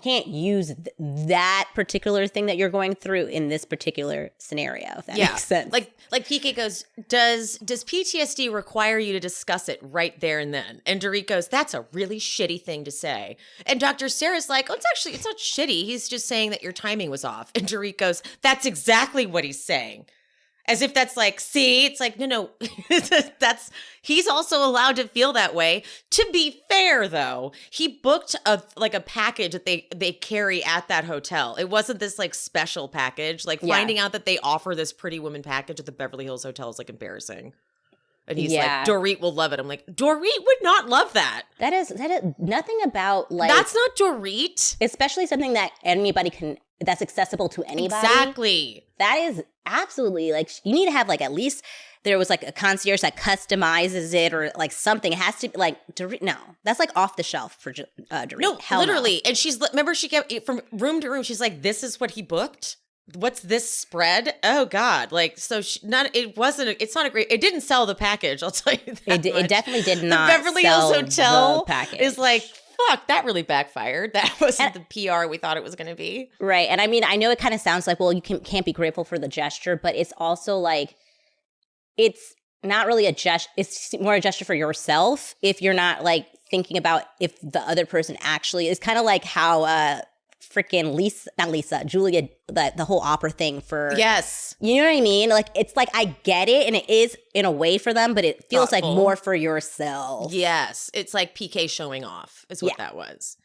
S2: can't use that particular thing that you're going through in this particular scenario, if that makes sense. Like
S1: PK goes, does PTSD require you to discuss it right there and then? And Dorit goes, that's a really shitty thing to say. And Dr. Sarah's like, oh, it's not shitty. He's just saying that your timing was off. And Dorit goes, that's exactly what he's saying. As if that's like, see, it's like, no, he's also allowed to feel that way. To be fair, though, he booked a package that they carry at that hotel. It wasn't this like special package. Like finding out that they offer this Pretty Woman package at the Beverly Hills Hotel is like embarrassing. And he's like, Dorit will love it. I'm like, Dorit would not love that.
S2: That is nothing about like.
S1: That's not Dorit.
S2: Especially something that anybody can that's accessible to anybody.
S1: Exactly.
S2: That is absolutely like, you need to have like at least there was like a concierge that customizes it or like something. It has to be like, no, that's like off the shelf for Dorit.
S1: No,
S2: Hell
S1: literally.
S2: No.
S1: And remember she kept from room to room. She's like, this is what he booked. What's this spread? Oh God. Like, so it's not a great, it didn't sell the package. I'll tell you that.
S2: It definitely did not.
S1: The Beverly Hills Hotel
S2: package
S1: is like, fuck, that really backfired. That wasn't the PR we thought it was going to be.
S2: Right. And I mean, I know it kind of sounds like, well, you can't be grateful for the gesture, but it's also like, it's not really a gesture. It's more a gesture for yourself if you're not like thinking about if the other person actually is kind of like how freaking Julia, the whole opera thing for.
S1: Yes.
S2: You know what I mean? Like, it's like, I get it. And it is in a way for them, but it feels
S1: Thoughtful.
S2: like more for yourself.
S1: Yes. It's like PK showing off is what that was.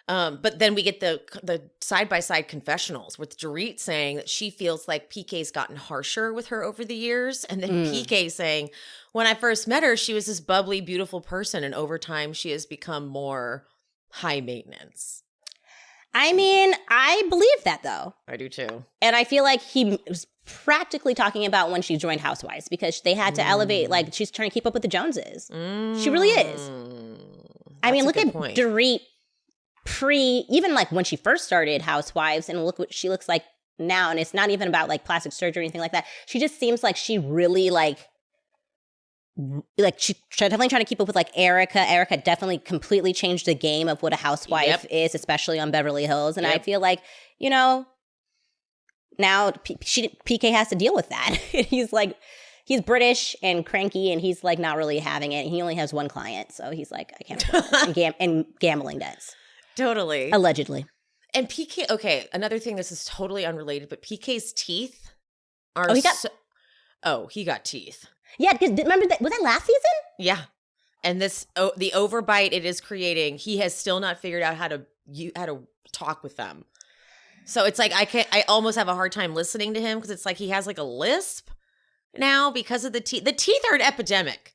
S1: But then we get the side-by-side confessionals with Dorit saying that she feels like PK's gotten harsher with her over the years. And then PK saying, when I first met her, she was this bubbly, beautiful person. And over time, she has become more high maintenance.
S2: I mean, I believe that though.
S1: I do too.
S2: And I feel like he was practically talking about when she joined Housewives because they had to elevate, like she's trying to keep up with the Joneses. She really is. I mean, look at Dorit even like when she first started Housewives and look what she looks like now. And it's not even about like plastic surgery or anything like that. She just seems like she really like she's definitely trying to keep up with like Erica. Erica definitely completely changed the game of what a housewife is, especially on Beverly Hills. And I feel like, you know, now PK has to deal with that. He's like, he's British and cranky and he's like not really having it. He only has one client. So he's like, I can't afford it. And gambling debts.
S1: Totally.
S2: Allegedly.
S1: And PK, okay, another thing, this is totally unrelated, but PK's teeth are he got teeth.
S2: Yeah, because remember that, was that last season?
S1: Yeah. And this, the overbite it is creating, he has still not figured out how to talk with them. So it's like, I almost have a hard time listening to him because it's like he has like a lisp now because of the teeth. The teeth are an epidemic.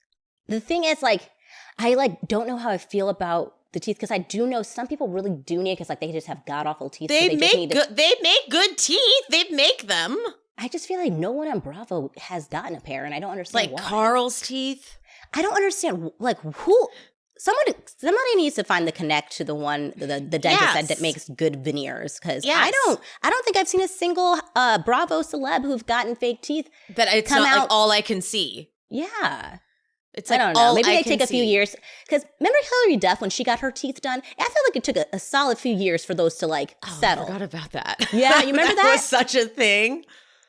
S2: The thing is like, I like don't know how I feel about the teeth because I do know some people really do need it because like they just have god awful teeth.
S1: They make good teeth. They make them.
S2: I just feel like no one on Bravo has gotten a pair, and I don't understand why.
S1: Like Carl's teeth? I
S2: don't understand, like, who... Somebody needs to find the connect to the one, the dentist that makes good veneers, because I don't think I've seen a single Bravo celeb who've gotten fake teeth
S1: that it's not out. Like all I can see.
S2: Yeah.
S1: It's like
S2: I don't know. Maybe they take a few years. Because remember Hillary Duff when she got her teeth done? I feel like it took a solid few years for those to like settle.
S1: I forgot about that.
S2: Yeah, you remember that?
S1: That was such a thing.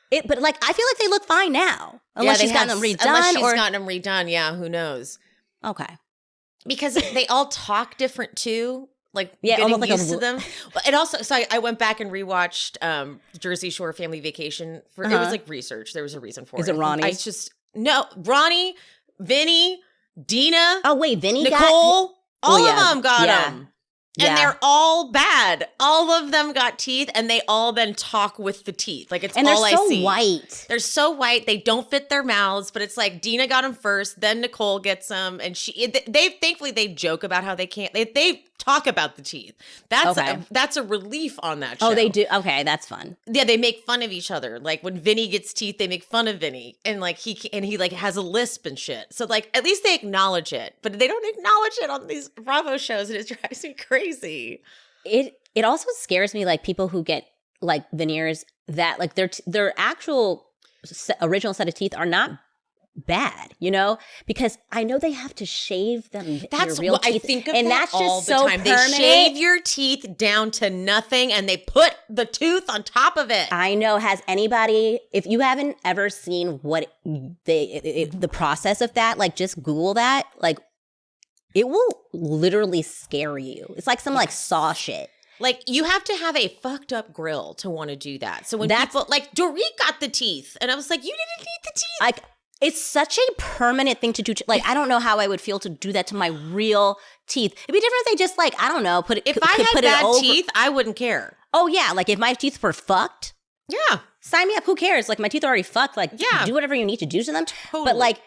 S2: But like, I feel like they look fine now. Unless she's gotten them redone.
S1: Unless she's gotten them redone, yeah, who knows?
S2: Okay.
S1: Because they all talk different too. Like,
S2: getting
S1: like used to them. And also, so I went back and rewatched Jersey Shore Family Vacation. It was like research. There was a reason for it.
S2: Is it Ronnie?
S1: No, Ronnie, Vinny, Dina.
S2: Oh, wait, Vinny
S1: Nicole. All of them got them. And they're all bad. All of them got teeth, and they all then talk with the teeth. Like, it's all I see.
S2: And they're so white.
S1: They're so white. They don't fit their mouths, but it's like Dina got them first, then Nicole gets them, and thankfully they joke about how they can't. They talk about the teeth. That's a relief on that show.
S2: Oh, they do. Okay, that's fun.
S1: Yeah, they make fun of each other. Like when Vinny gets teeth, they make fun of Vinny, and like he like has a lisp and shit. So like at least they acknowledge it, but they don't acknowledge it on these Bravo shows, and it drives me crazy.
S2: It also scares me, like people who get like veneers that like their actual original set of teeth are not bad, you know, because I know they have to shave them.
S1: That's
S2: real
S1: what
S2: teeth,
S1: I think of,
S2: and
S1: that
S2: that's
S1: all
S2: just
S1: the
S2: so
S1: time.
S2: Permanent.
S1: They shave your teeth down to nothing, and they put the tooth on top of it.
S2: I know. Has anybody? If you haven't ever seen what the process of that, like just Google that. Like it will literally scare you. It's like some like saw shit.
S1: Like, you have to have a fucked up grill to want to do that. So when people, like, Dorit got the teeth, and I was like, you didn't need the teeth.
S2: Like, it's such a permanent thing to do. Like, I don't know how I would feel to do that to my real teeth. It'd be different if they just, like, I don't know, put it.
S1: If I had bad teeth, I wouldn't care.
S2: Oh, yeah. Like, if my teeth were fucked.
S1: Yeah.
S2: Sign me up. Who cares? Like, my teeth are already fucked. Like, do whatever you need to do to them.
S1: Totally.
S2: But, like,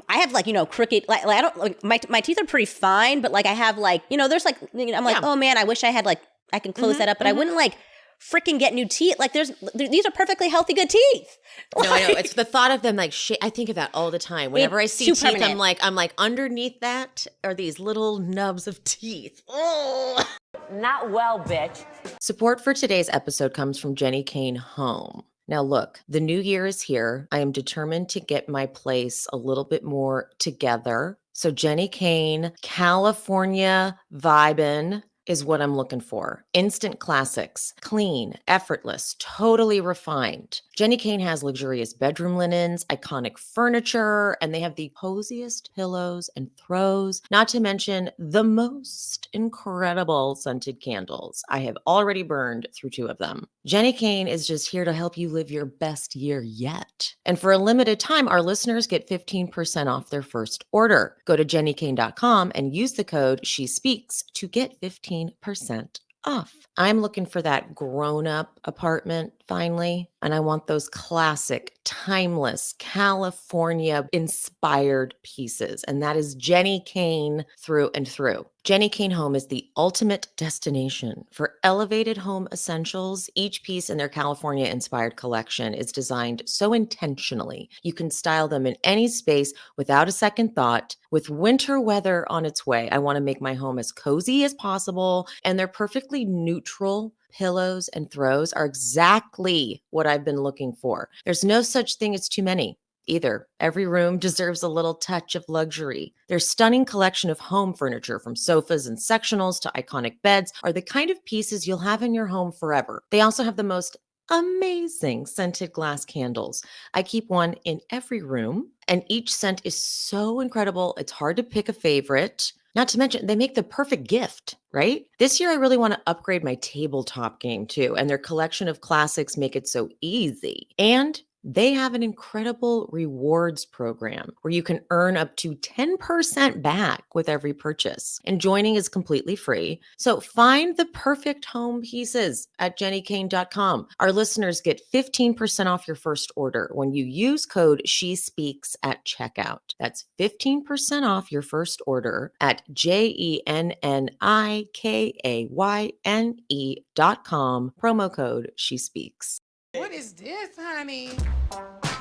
S2: I have like, you know, crooked, like I don't like my teeth are pretty fine, but like I have like, you know, there's like, you know, I'm like, oh man, I wish I had like, I can close that up, but I wouldn't like freaking get new teeth. Like these are perfectly healthy, good teeth.
S1: No, I know. It's the thought of them like I think of that all the time. Whenever I see teeth,
S2: permanent.
S1: I'm like underneath that are these little nubs of teeth. Oh.
S5: Not well, bitch.
S1: Support for today's episode comes from Jenny Kane Home. Now, look, the new year is here. I am determined to get my place a little bit more together. So Jenny Kane, California vibin' is what I'm looking for. Instant classics, clean, effortless, totally refined. Jenny Kane has luxurious bedroom linens, iconic furniture, and they have the coziest pillows and throws, not to mention the most incredible scented candles. I have already burned through 2 of them. Jenny Kane is just here to help you live your best year yet. And for a limited time, our listeners get 15% off their first order. Go to jennykane.com and use the code SHESPEAKS to get 15% off. I'm looking for that grown-up apartment finally, and I want those classic, timeless, California-inspired pieces, and that is Jenny Kane through and through. Jenny Kane Home is the ultimate destination for elevated home essentials. Each piece in their California-inspired collection is designed so intentionally. You can style them in any space without a second thought. With winter weather on its way, I want to make my home as cozy as possible, and their perfectly neutral pillows and throws are exactly what I've been looking for. There's no such thing as too many either. Every room deserves a little touch of luxury. Their stunning collection of home furniture, from sofas and sectionals to iconic beds, are the kind of pieces you'll have in your home forever. They also have the most amazing scented glass candles. I keep one in every room, and each scent is so incredible, it's hard to pick a favorite. Not to mention, they make the perfect gift, right? This year, I really want to upgrade my tabletop game too, and their collection of classics make it so easy. And they have an incredible rewards program where you can earn up to 10% back with every purchase. And joining is completely free. So find the perfect home pieces at jennykane.com. Our listeners get 15% off your first order when you use code SHESPEAKS at checkout. That's 15% off your first order at jennykane.com. Promo code SHESPEAKS.
S6: What is this, honey?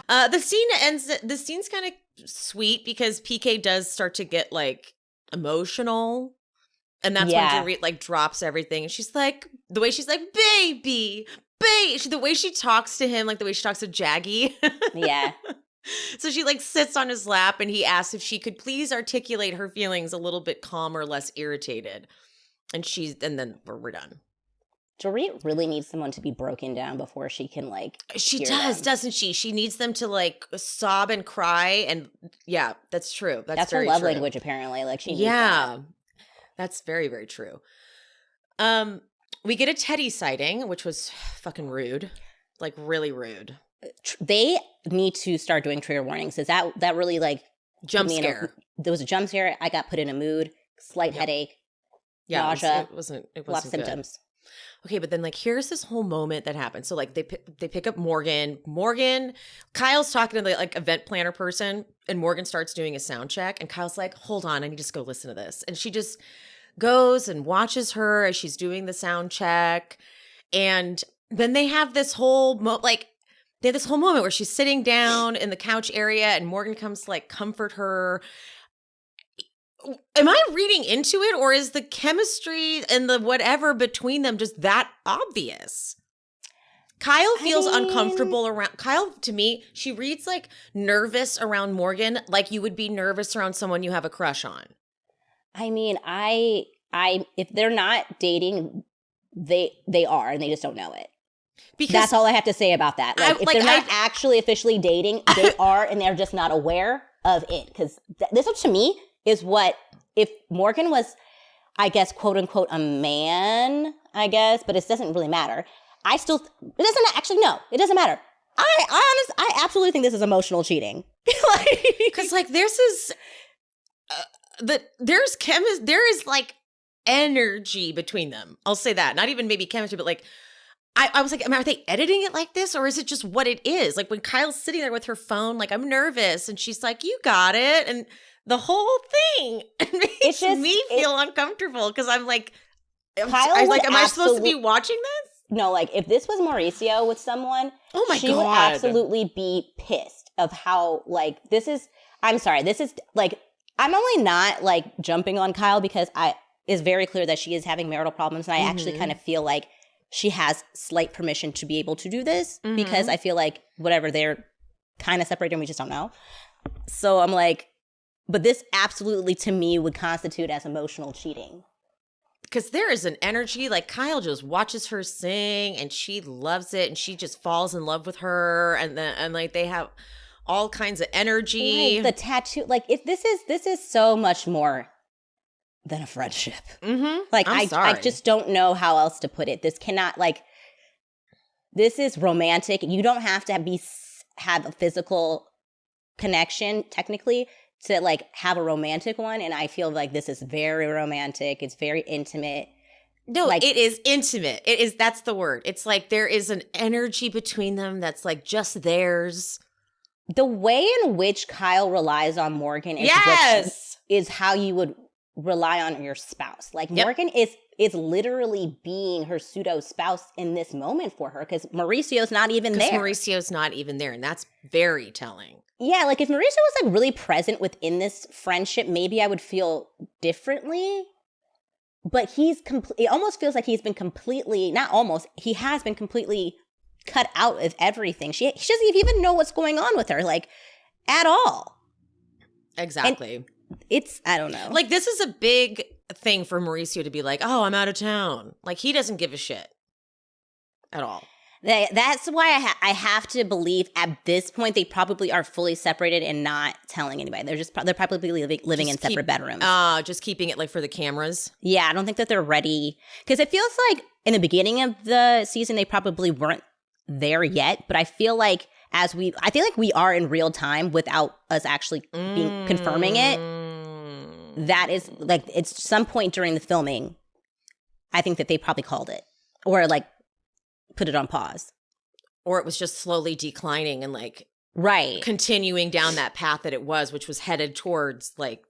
S1: The scene ends. The scene's kind of sweet because PK does start to get like emotional, and that's when Dorit like drops everything. And she's like, the way she's like, baby. The way she talks to him, like the way she talks to Jaggy.
S2: Yeah.
S1: So she like sits on his lap, and he asks if she could please articulate her feelings a little bit calmer, less irritated. And then we're done.
S2: Dorit really needs someone to be broken down before she can like.
S1: She does, doesn't she? She needs them to like sob and cry, and yeah, that's true. That's
S2: her love
S1: true.
S2: language, apparently. Like she needs that.
S1: That's very, very true. We get a Teddy sighting, which was fucking rude, like really rude.
S2: They need to start doing trigger warnings. Is that really like
S1: jump scare?
S2: There was a jump scare. I got put in a mood, slight headache, nausea.
S1: It wasn't
S2: lots of
S1: good.
S2: symptoms.
S1: Okay, but then like here's this whole moment that happens. So like they pick up Morgan. Kyle's talking to the like event planner person, and Morgan starts doing a sound check, and Kyle's like, "Hold on, I need to just go listen to this." And she just goes and watches her as she's doing the sound check, and then they have this whole moment where she's sitting down in the couch area, and Morgan comes to like comfort her. Am I reading into it, or is the chemistry and the whatever between them just that obvious? Kyle feels uncomfortable around Kyle. To me, she reads like nervous around Morgan, like you would be nervous around someone you have a crush on.
S2: I mean, I if they're not dating, they are, and they just don't know it. Because that's all I have to say about that. Like, if they're not actually officially dating, they are, and they're just not aware of it. Because this, to me, is what if Morgan was, I guess, quote unquote, a man, I guess, but it doesn't really matter. It doesn't matter. I absolutely think this is emotional cheating.
S1: Because like there is like energy between them. I'll say that. Not even maybe chemistry, but like I was like, are they editing it like this, or is it just what it is? Like when Kyle's sitting there with her phone, like I'm nervous, and she's like, "You got it," and the whole thing makes me feel uncomfortable because I'm like, am I supposed to be watching this?
S2: if this was Mauricio with someone,
S1: Oh my
S2: she
S1: God.
S2: would absolutely be pissed of how, like, this is, I'm sorry, this is, like, I'm only not, like, jumping on Kyle because it's very clear that she is having marital problems, and I actually kind of feel like she has slight permission to be able to do this because I feel like, whatever, they're kind of separated and we just don't know. So I'm like, but this absolutely, to me, would constitute as emotional cheating.
S1: Because there is an energy, like Kyle just watches her sing and she loves it and she just falls in love with her and like they have all kinds of energy.
S2: Like the tattoo, like this is so much more than a friendship. Like I just don't know how else to put it. This cannot, like, this is romantic. You don't have to have a physical connection technically to, like, have a romantic one, and I feel like this is very romantic. It's very intimate.
S1: No,
S2: like,
S1: it is intimate. It is, that's the word. It's like there is an energy between them that's like just theirs.
S2: The way in which Kyle relies on Morgan is how you would rely on your spouse. Like, Morgan is literally being her pseudo spouse in this moment for her because Mauricio's not even there.
S1: Mauricio's not even there, and that's very telling.
S2: Yeah, like if Mauricio was like really present within this friendship, maybe I would feel differently. But it almost feels like he's been completely, not almost, he has been completely cut out of everything. She doesn't even know what's going on with her, like, at all.
S1: Exactly.
S2: And it's, I don't know.
S1: Like, this is a big thing for Mauricio to be like, oh, I'm out of town. Like, he doesn't give a shit at all.
S2: That's why I have to believe at this point they probably are fully separated and not telling anybody. They're probably living in separate bedrooms.
S1: Just keeping it like for the cameras.
S2: Yeah, I don't think that they're ready because it feels like in the beginning of the season they probably weren't there yet. But I feel like we are in real time without us actually confirming it. That is like it's some point during the filming. I think that they probably called it or like put it on pause.
S1: Or it was just slowly declining and like continuing down that path that it was, which was headed towards like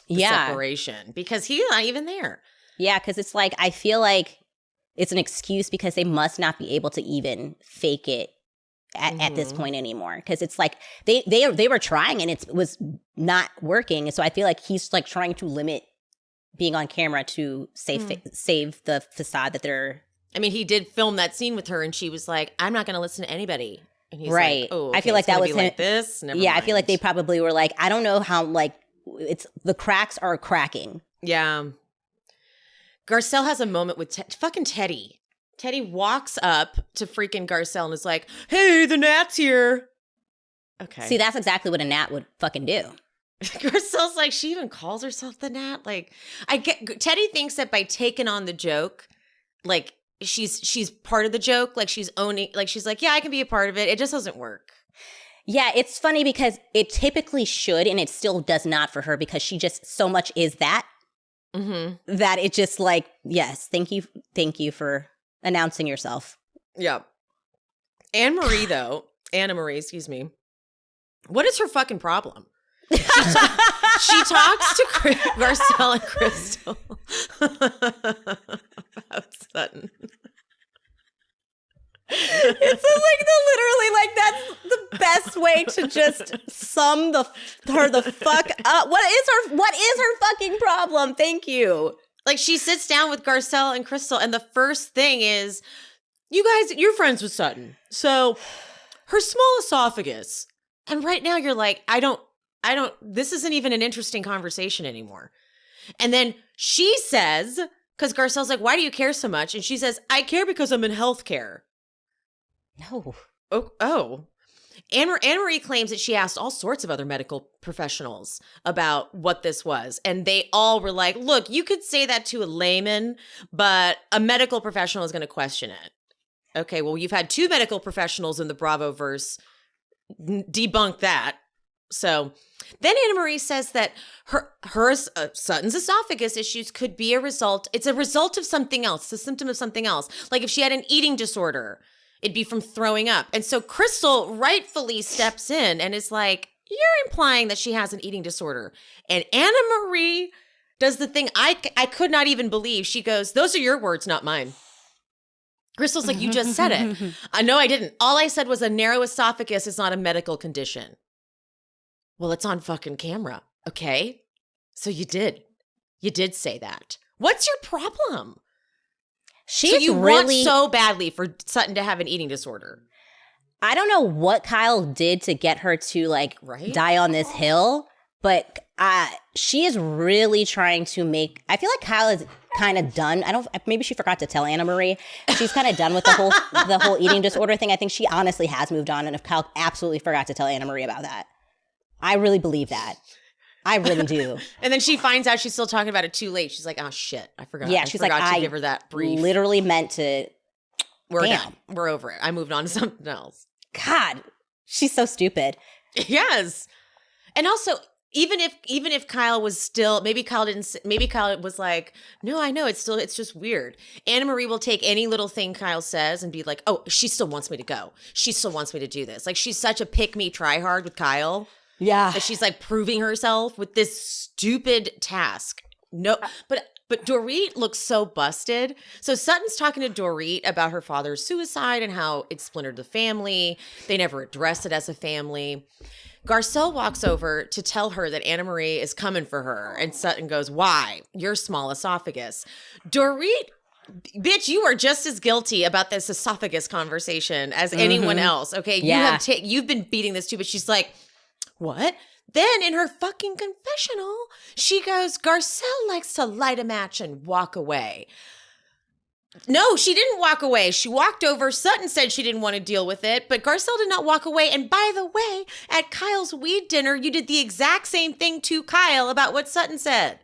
S1: the separation because he's not even there.
S2: Yeah, because it's like I feel like it's an excuse because they must not be able to even fake it at this point anymore. Because it's like they were trying and it was not working. So I feel like he's like trying to limit being on camera to save the facade that they're. I
S1: mean, he did film that scene with her, and she was like, "I'm not going to listen to anybody." And he's
S2: right.
S1: Like, "Oh, okay,
S2: I feel like that was him.
S1: Like this." Never mind.
S2: I feel like they probably were like, "I don't know how like it's the cracks are cracking."
S1: Yeah. Garcelle has a moment with fucking Teddy. Teddy walks up to freaking Garcelle and is like, "Hey, the Nat's here." Okay.
S2: See, that's exactly what a Nat would fucking do.
S1: Garcelle's like, she even calls herself the Nat. Like, Teddy thinks that by taking on the joke, like. She's part of the joke, like she's owning, like she's like, yeah, I can be a part of it. It just doesn't work.
S2: Yeah, it's funny because it typically should, and it still does not for her because she just so much is that that it just like, yes, thank you for announcing yourself.
S1: Yeah. Anna Marie, excuse me. What is her fucking problem? She talks to Garcelle and Crystal about Sutton.
S2: It's like literally like that's the best way to just sum her the fuck up. What is her fucking problem? Thank you.
S1: Like she sits down with Garcelle and Crystal, and the first thing is, you guys, you're friends with Sutton, so her small esophagus, and right now you're like, I don't, this isn't even an interesting conversation anymore. And then she says, because Garcelle's like, why do you care so much? And she says, I care because I'm in healthcare.
S2: No.
S1: Oh. Anne-Marie claims that she asked all sorts of other medical professionals about what this was. And they all were like, look, you could say that to a layman, but a medical professional is going to question it. Okay, well, you've had 2 medical professionals in the Bravo-verse debunk that. So then Anna-Marie says that her Sutton's esophagus issues could be it's a result of something else, it's a symptom of something else. Like if she had an eating disorder, it'd be from throwing up. And so Crystal rightfully steps in and is like, you're implying that she has an eating disorder. And Anna-Marie does the thing I could not even believe. She goes, those are your words, not mine. Crystal's like, you just said it. No, I didn't. All I said was a narrow esophagus is not a medical condition. Well, it's on fucking camera. Okay. So you did say that. What's your problem? So you want so badly for Sutton to have an eating disorder.
S2: I don't know what Kyle did to get her to like die on this hill, but she is really trying to make. I feel like Kyle is kind of done. Maybe she forgot to tell Anna Marie. She's kind of done with the whole eating disorder thing. I think she honestly has moved on, and if Kyle absolutely forgot to tell Anna Marie about that, I really believe that. I really do.
S1: And then she finds out she's still talking about it too late. She's like, oh shit, I forgot.
S2: Yeah, she's like,
S1: to give her that brief.
S2: Literally meant to.
S1: We're done. We're over it. I moved on to something else.
S2: God, she's so stupid.
S1: Yes. And also, even if Kyle was still, maybe Kyle was like, no, I know, it's just weird. Anna Marie will take any little thing Kyle says and be like, oh, she still wants me to go. She still wants me to do this. Like, she's such a pick me try hard with Kyle.
S2: Yeah.
S1: That she's like proving herself with this stupid task. No, but Dorit looks so busted. So Sutton's talking to Dorit about her father's suicide and how it splintered the family. They never addressed it as a family. Garcelle walks over to tell her that Anna Marie is coming for her. And Sutton goes, why? Your small esophagus. Dorit, bitch, you are just as guilty about this esophagus conversation as anyone else. Okay.
S2: Yeah.
S1: You've been beating this too, but she's like, what? Then in her fucking confessional, she goes, Garcelle likes to light a match and walk away. No, she didn't walk away. She walked over. Sutton said she didn't want to deal with it, but Garcelle did not walk away. And by the way, at Kyle's weed dinner, you did the exact same thing to Kyle about what Sutton said.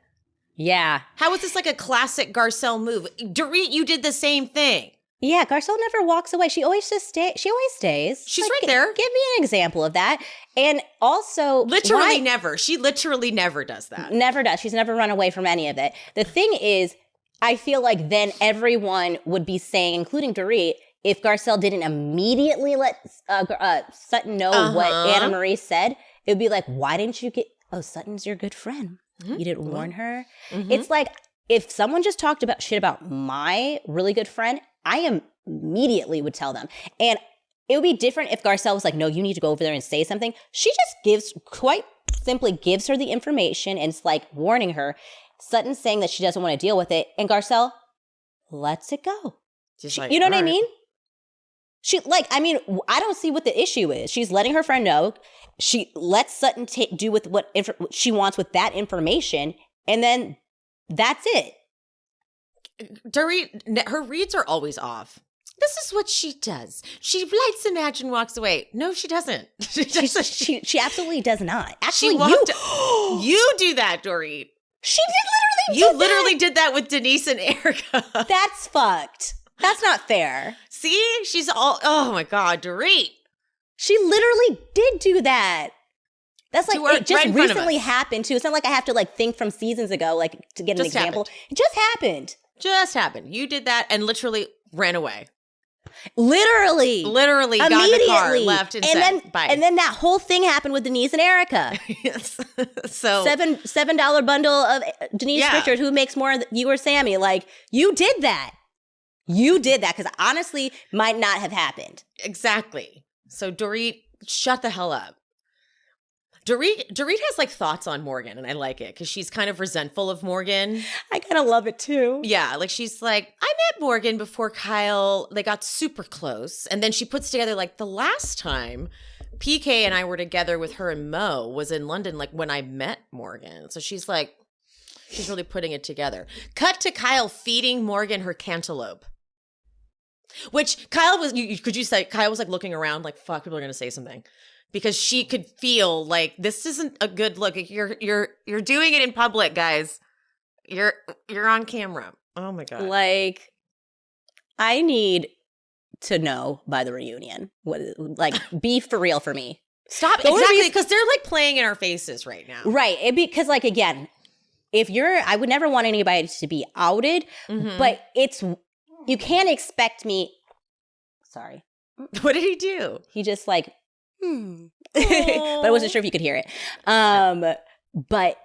S2: Yeah.
S1: How is this like a classic Garcelle move? Dorit, you did the same thing.
S2: Yeah, Garcelle never walks away. She always stays.
S1: She's like, right there.
S2: Give me an example of that. And also,
S1: literally never. She literally never does that.
S2: Never does. She's never run away from any of it. The thing is, I feel like then everyone would be saying, including Dorit, if Garcelle didn't immediately let Sutton know what Anna Marie said, it would be like, why didn't you get? Oh, Sutton's your good friend. Mm-hmm. You didn't warn her. Mm-hmm. It's like if someone just talked about shit about my really good friend, I immediately would tell them. And it would be different if Garcelle was like, no, you need to go over there and say something. She just quite simply gives her the information and it's like warning her. Sutton's saying that she doesn't want to deal with it. And Garcelle lets it go. You know what I mean? I don't see what the issue is. She's letting her friend know. She lets Sutton do with what she wants with that information. And then that's it.
S1: Dorit, her reads are always off. This is what she does. She lights a match and walks away. No, she doesn't.
S2: She absolutely does not. Actually,
S1: you do that, Dorit.
S2: She did
S1: You literally did that with Denise and Erica.
S2: That's fucked. That's not fair.
S1: See? She's all, oh my God, Dorit.
S2: She literally did do that. That's like, it just recently happened too. It's not like I have to like think from seasons ago, like to get an example. It just happened.
S1: Just happened. You did that and literally ran away.
S2: Literally
S1: got in the car, left, and said,
S2: then
S1: bye.
S2: And then that whole thing happened with Denise and Erica.
S1: Yes. So
S2: $7 bundle of Denise Richard, who makes more than you or Sammy. Like, you did that. You did that because honestly might not have happened.
S1: Exactly. So Dorit, shut the hell up. Dorit has like thoughts on Morgan, and I like it because she's kind of resentful of Morgan.
S2: I kind of love it too.
S1: Yeah, like she's like, I met Morgan before Kyle. They got super close, and then she puts together like the last time PK and I were together with her and Mo was in London, like when I met Morgan. So she's like, she's really putting it together. Cut to Kyle feeding Morgan her cantaloupe. Which Kyle was, could you say, Kyle was like looking around like, fuck, people are going to say something. Because she could feel like this isn't a good look. You're doing it in public, guys. You're on camera. Oh my God.
S2: Like, I need to know by the reunion. Be for real for me.
S1: Stop. Exactly. Because they're like playing in our faces right now.
S2: Right. Because like, again, I would never want anybody to be outed, but you can't expect me. Sorry.
S1: What did he do?
S2: He just like, but I wasn't sure if you could hear it. But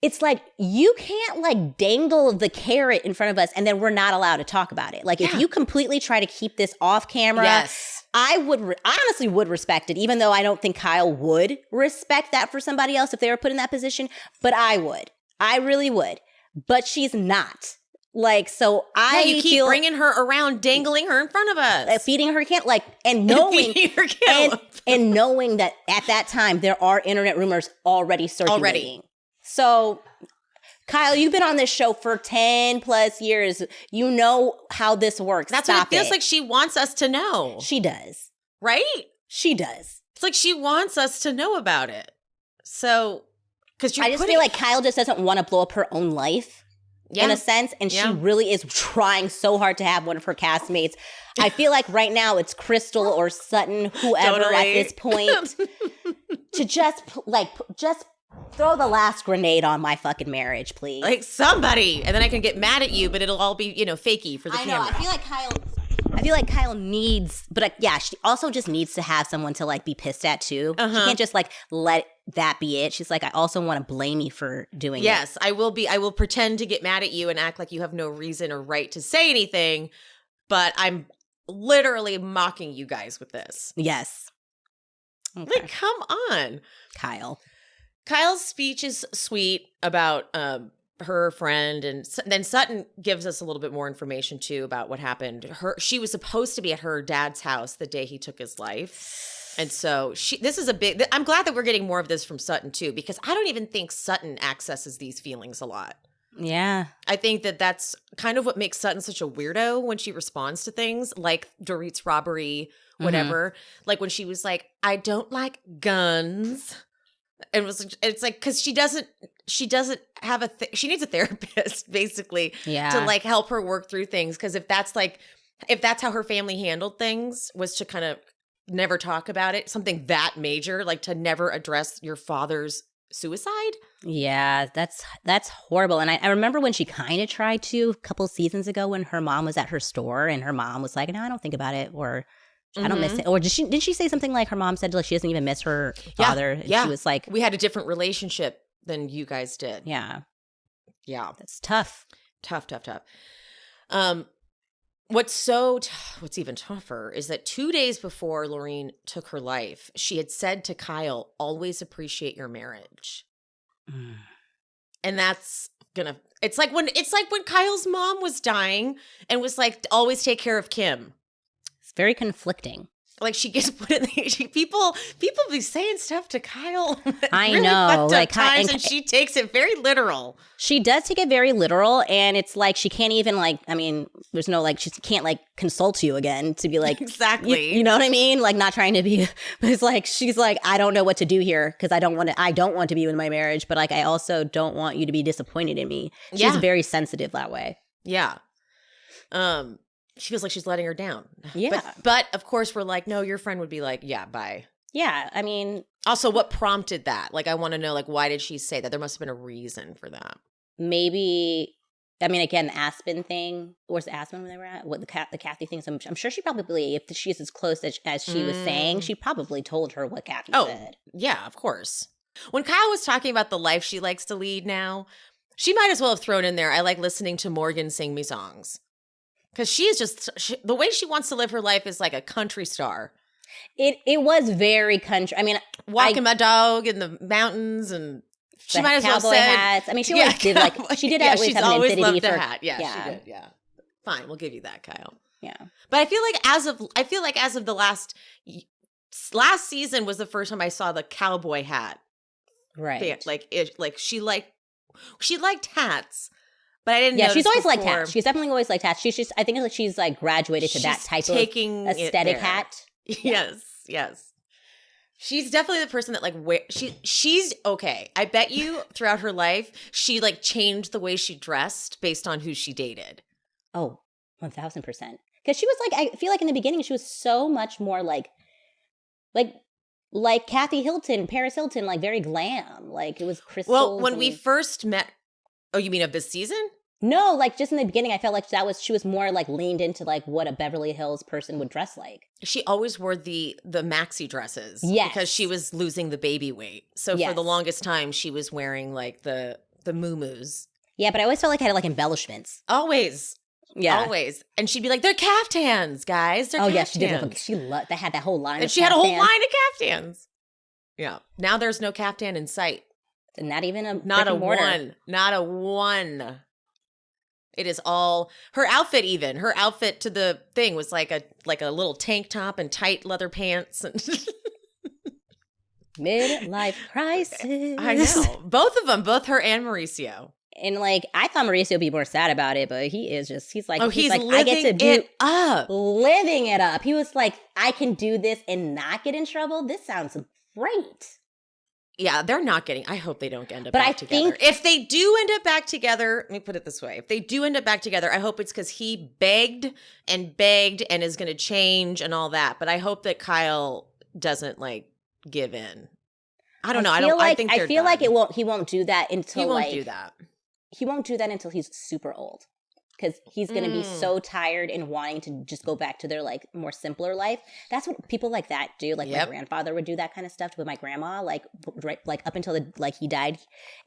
S2: it's like, you can't like dangle the carrot in front of us and then we're not allowed to talk about it. Like if you completely try to keep this off camera, I would honestly would respect it, even though I don't think Kyle would respect that for somebody else if they were put in that position. But I would. I really would. But she's not. Like, so
S1: you keep bringing her around, dangling her in front of us,
S2: feeding her can't like, and knowing and knowing that at that time there are internet rumors already circulating. So, Kyle, you've been on this show for 10 plus years. You know how this works.
S1: That's what it feels like she wants us to know.
S2: She does.
S1: Right?
S2: She does.
S1: It's like she wants us to know about it. So, because
S2: I just feel like Kyle just doesn't want to blow up her own life in a sense. And she really is trying so hard to have one of her castmates. I feel like right now it's Crystal or Sutton, whoever at this point, to just throw the last grenade on my fucking marriage, please.
S1: Like somebody. And then I can get mad at you, but it'll all be, fakey for the camera.
S2: I know. I feel like Kyle needs, but she also just needs to have someone to like be pissed at too. She can't just like let that be it. She's like, I also want to blame you for doing it.
S1: Yes, I will pretend to get mad at you and act like you have no reason or right to say anything, but I'm literally mocking you guys with this.
S2: Yes. Okay.
S1: Like, come on. Kyle's speech is sweet about her friend, and then Sutton gives us a little bit more information too about what happened. She was supposed to be at her dad's house the day he took his life, and so this is a big. I'm glad that we're getting more of this from Sutton too, because I don't even think Sutton accesses these feelings a lot.
S2: Yeah,
S1: I think that's kind of what makes Sutton such a weirdo when she responds to things like Dorit's robbery, whatever. Like when she was like, "I don't like guns." And it's like, because she doesn't have she needs a therapist basically to like help her work through things. Because if that's how her family handled things, was to kind of never talk about it, something that major, like to never address your father's suicide.
S2: Yeah, that's horrible. And I remember when she kind of tried to a couple seasons ago when her mom was at her store and her mom was like, no, I don't think about it, or I don't miss it. Or did she say something like her mom said like she doesn't even miss her father? And she was like,
S1: we had a different relationship than you guys did.
S2: Yeah.
S1: Yeah.
S2: That's tough.
S1: Tough. What's even tougher is that 2 days before Lorene took her life, she had said to Kyle, always appreciate your marriage. And that's it's like when Kyle's mom was dying and was like, always take care of Kim.
S2: Very conflicting.
S1: Like she gets put in people be saying stuff to Kyle.
S2: I
S1: really
S2: know,
S1: like times, and she takes it very literal.
S2: She does take it very literal, and it's like she can't even like. I mean, there's no like she can't like consult you again to be like
S1: exactly.
S2: You know what I mean? Like not trying to be. But it's like she's like, I don't know what to do here because I don't want to be in my marriage, but like I also don't want you to be disappointed in me. She's very sensitive that way.
S1: Yeah. She feels like she's letting her down.
S2: Yeah.
S1: But of course we're like, no, your friend would be like, yeah, bye.
S2: Yeah. I mean.
S1: Also, what prompted that? Like, I want to know, like, why did she say that? There must have been a reason for that.
S2: Maybe, I mean, again, the Aspen thing. Where's Aspen when they were at? What the Kathy thing. So I'm sure she probably, if she's as close as she was saying, she probably told her what Kathy said.
S1: Yeah, of course. When Kyle was talking about the life she likes to lead now, she might as well have thrown in there, I like listening to Morgan sing me songs. Because she is the way she wants to live her life is like a country star.
S2: It was very country. I mean,
S1: walking my dog in the mountains, and she might as well
S2: cowboy
S1: said
S2: hats. I mean, she always did like she did always
S1: she's
S2: have an
S1: always
S2: infinity
S1: loved
S2: for
S1: a hat. Yeah, she did. Yeah, fine, we'll give you that, Kyle.
S2: Yeah,
S1: but I feel like as of the last season was the first time I saw the cowboy hat.
S2: Right.
S1: Like she liked hats. But I didn't.
S2: Yeah, she's always liked hats. She's definitely always liked hats. I think that she's like graduated to that type of aesthetic hat.
S1: Yes. She's definitely the person that like she's okay. I bet you throughout her life she like changed the way she dressed based on who she dated.
S2: Oh, 1000%. Because she was like, I feel like in the beginning she was so much more like Kathy Hilton, Paris Hilton, like very glam. Like it was crystals.
S1: Well, when we first met. Oh, you mean of this season?
S2: No, like just in the beginning, I felt like she was more like leaned into like what a Beverly Hills person would dress like.
S1: She always wore the maxi dresses,
S2: yes,
S1: because she was losing the baby weight. So for the longest time, she was wearing like the muumuus.
S2: Yeah, but I always felt like I had like embellishments.
S1: Always.
S2: Yeah.
S1: Always. And she'd be like, they're caftans, guys. They're caftans.
S2: Yeah, she did. She loved that. Had that whole line.
S1: And she had a whole line of caftans. Yeah. Now there's no caftan in sight.
S2: Not even a
S1: Not a
S2: mortar.
S1: one. Not a one. It is all her outfit. Even her outfit to the thing was like a little tank top and tight leather pants. And
S2: Midlife crisis.
S1: I know both of them, both her and Mauricio.
S2: And like I thought Mauricio would be more sad about it, but he's like
S1: he's
S2: like
S1: living
S2: I get to do
S1: it up,
S2: living it up. He was like, I can do this and not get in trouble. This sounds great.
S1: Yeah, they're not getting. I hope they don't end up
S2: But
S1: back
S2: I
S1: together.
S2: think
S1: If they do end up back together, let me put it this way: if they do end up back together, I hope it's because he begged and is going to change and all that. But I hope that Kyle doesn't like give in. I don't know. I think they're
S2: feel
S1: done.
S2: like he won't do that until
S1: he won't do that.
S2: He won't do that until he's super old. Because he's going to be so tired and wanting to just go back to their like more simpler life. That's what people like that do. Like my grandfather would do that kind of stuff with my grandma. Like right, like up until he died,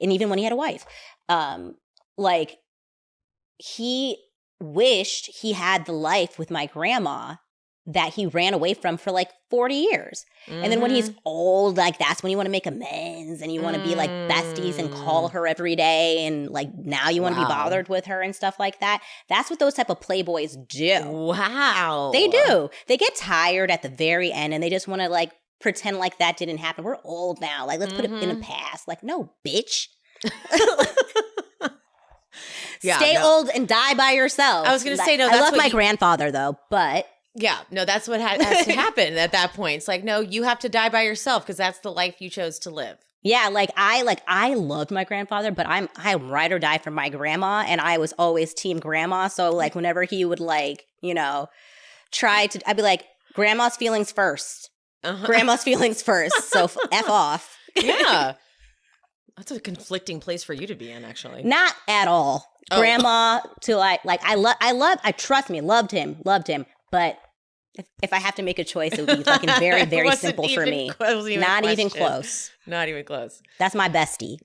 S2: and even when he had a wife, like he wished he had the life with my grandma that he ran away from for like 40 years. And then when he's old, like that's when you want to make amends and you want to be like besties and call her every day. And like now you want to be bothered with her and stuff like that. That's what those type of playboys do.
S1: Wow.
S2: They do. They get tired at the very end and they just want to like pretend like that didn't happen. We're old now. Like let's put it in the past. Like no, bitch. Stay old and die by yourself.
S1: I was going to say, no,
S2: I love my grandfather though, but...
S1: Yeah, no, that's what has to happen at that point. It's like, no, you have to die by yourself because that's the life you chose to live.
S2: Yeah, I loved my grandfather, but I'm ride or die for my grandma, and I was always team grandma. So like whenever he would like, you know, I'd be like, grandma's feelings first. Grandma's feelings first. So F off.
S1: Yeah. That's a conflicting place for you to be in, actually.
S2: Not at all. Oh. Grandma to trust me, loved him. But if I have to make a choice, it would be fucking very, very simple for me. Not even close.
S1: Not even close.
S2: That's my bestie.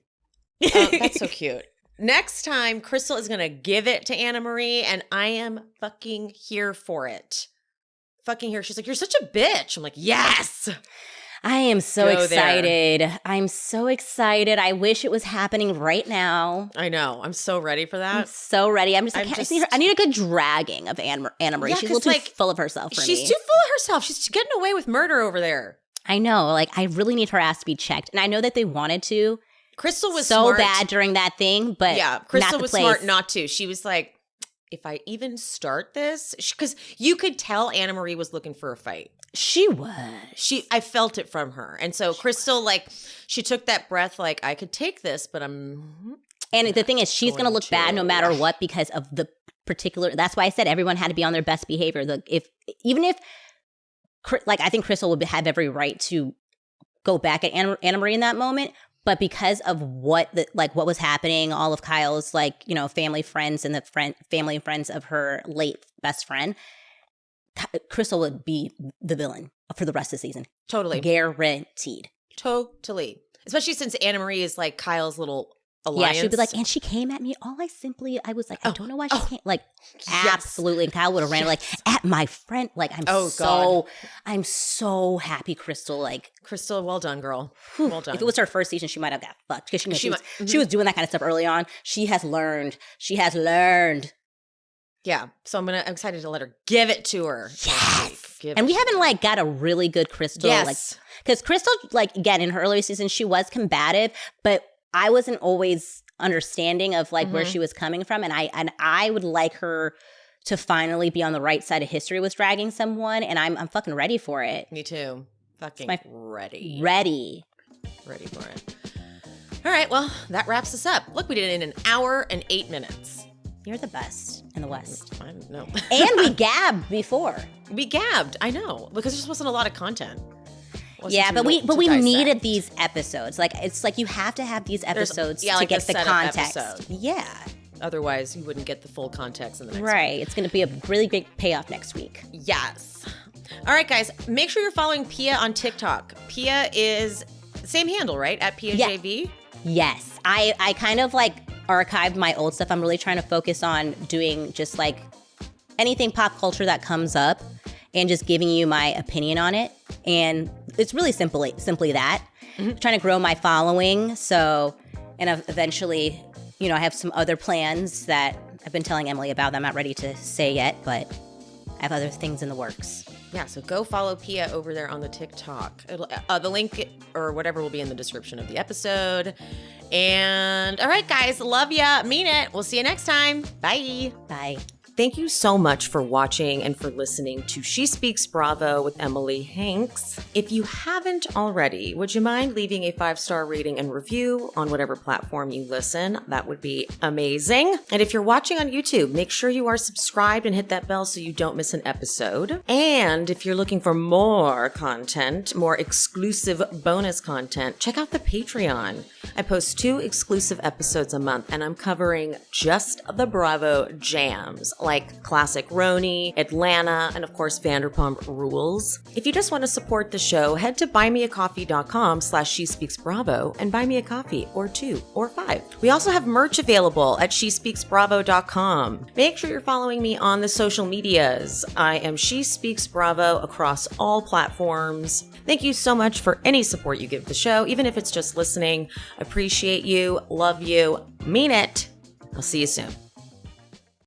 S1: That's so cute. Next time, Crystal is going to give it to Anna Marie, and I am fucking here for it. Fucking here. She's like, you're such a bitch. I'm like, yes.
S2: I am so excited. I'm so excited. I wish it was happening right now.
S1: I know. I'm so ready for that.
S2: I'm so ready. I'm just like, I need a good dragging of Anna Marie. She's a little too full of herself for me.
S1: She's too full of herself. She's getting away with murder over there.
S2: I know. Like, I really need her ass to be checked. And I know that they wanted to.
S1: Crystal was
S2: so
S1: smart.
S2: bad during that thing, but
S1: yeah, Crystal was smart not to. She was like, if I even start this, because you could tell Anna Marie was looking for a fight.
S2: She was.
S1: I felt it from her. And so Crystal, like, she took that breath like, I could take this, but I'm...
S2: And the thing is, she's going to look bad no matter what because of the particular... That's why I said everyone had to be on their best behavior. Even if, like, I think Crystal would have every right to go back at Anna Marie in that moment, but because of what was happening, all of Kyle's, like, you know, family, friends, and family and friends of her late best friend... Crystal would be the villain for the rest of the season.
S1: Totally.
S2: Guaranteed.
S1: Totally. Especially since Anna Marie is like Kyle's little alliance.
S2: Yeah, she'd be like, and she came at me. I was like, I don't know why she came. Like, absolutely. And Kyle would have ran like, at my friend. Like, I'm so happy Crystal, like.
S1: Crystal, well done, girl. Well done.
S2: If it was her first season, she might have got fucked. Because she was doing that kind of stuff early on. She has learned.
S1: Yeah, so I'm excited to let her give it to her.
S2: Yes, and we haven't like got a really good Crystal, like because Crystal, like again in her earlier season, she was combative, but I wasn't always understanding of like where she was coming from, and I would like her to finally be on the right side of history with dragging someone, and I'm fucking ready for it.
S1: Me too, fucking ready for it. All right, well that wraps us up. Look, we did it in 1 hour and 8 minutes.
S2: You're the best in the West.
S1: I don't know.
S2: And we gabbed before.
S1: We gabbed, I know, because there just wasn't a lot of content.
S2: Yeah, but we needed these episodes. Like it's like you have to have these episodes to get the context. Yeah.
S1: Otherwise, you wouldn't get the full context in the next week.
S2: Right. It's going to be a really big payoff next week.
S1: Yes. All right, guys. Make sure you're following Pia on TikTok. Pia is same handle, right? At PiaJV?
S2: Yes. I kind of like archived my old stuff. I'm really trying to focus on doing just like anything pop culture that comes up and just giving you my opinion on it. And it's really simply that. I'm trying to grow my following. So, and eventually, you know, I have some other plans that I've been telling Emily about that I'm not ready to say yet, but I have other things in the works.
S1: Yeah, so go follow Pia over there on the TikTok. The link or whatever will be in the description of the episode. And all right, guys, love ya. Mean it. We'll see you next time. Bye.
S2: Bye.
S1: Thank you so much for watching and for listening to She Speaks Bravo with Emily Hanks. If you haven't already, would you mind leaving a 5-star rating and review on whatever platform you listen? That would be amazing. And if you're watching on YouTube, make sure you are subscribed and hit that bell so you don't miss an episode. And if you're looking for more content, more exclusive bonus content, check out the Patreon. I post 2 exclusive episodes a month, and I'm covering just the Bravo jams, like Classic Roni, Atlanta, and of course Vanderpump Rules. If you just want to support the show, head to buymeacoffee.com/SheSpeaksBravo and buy me a coffee, or 2 or 5. We also have merch available at SheSpeaksBravo.com. Make sure you're following me on the social medias. I am She Speaks Bravo across all platforms. Thank you so much for any support you give the show, even if it's just listening. Appreciate you, love you, mean it. I'll see you soon.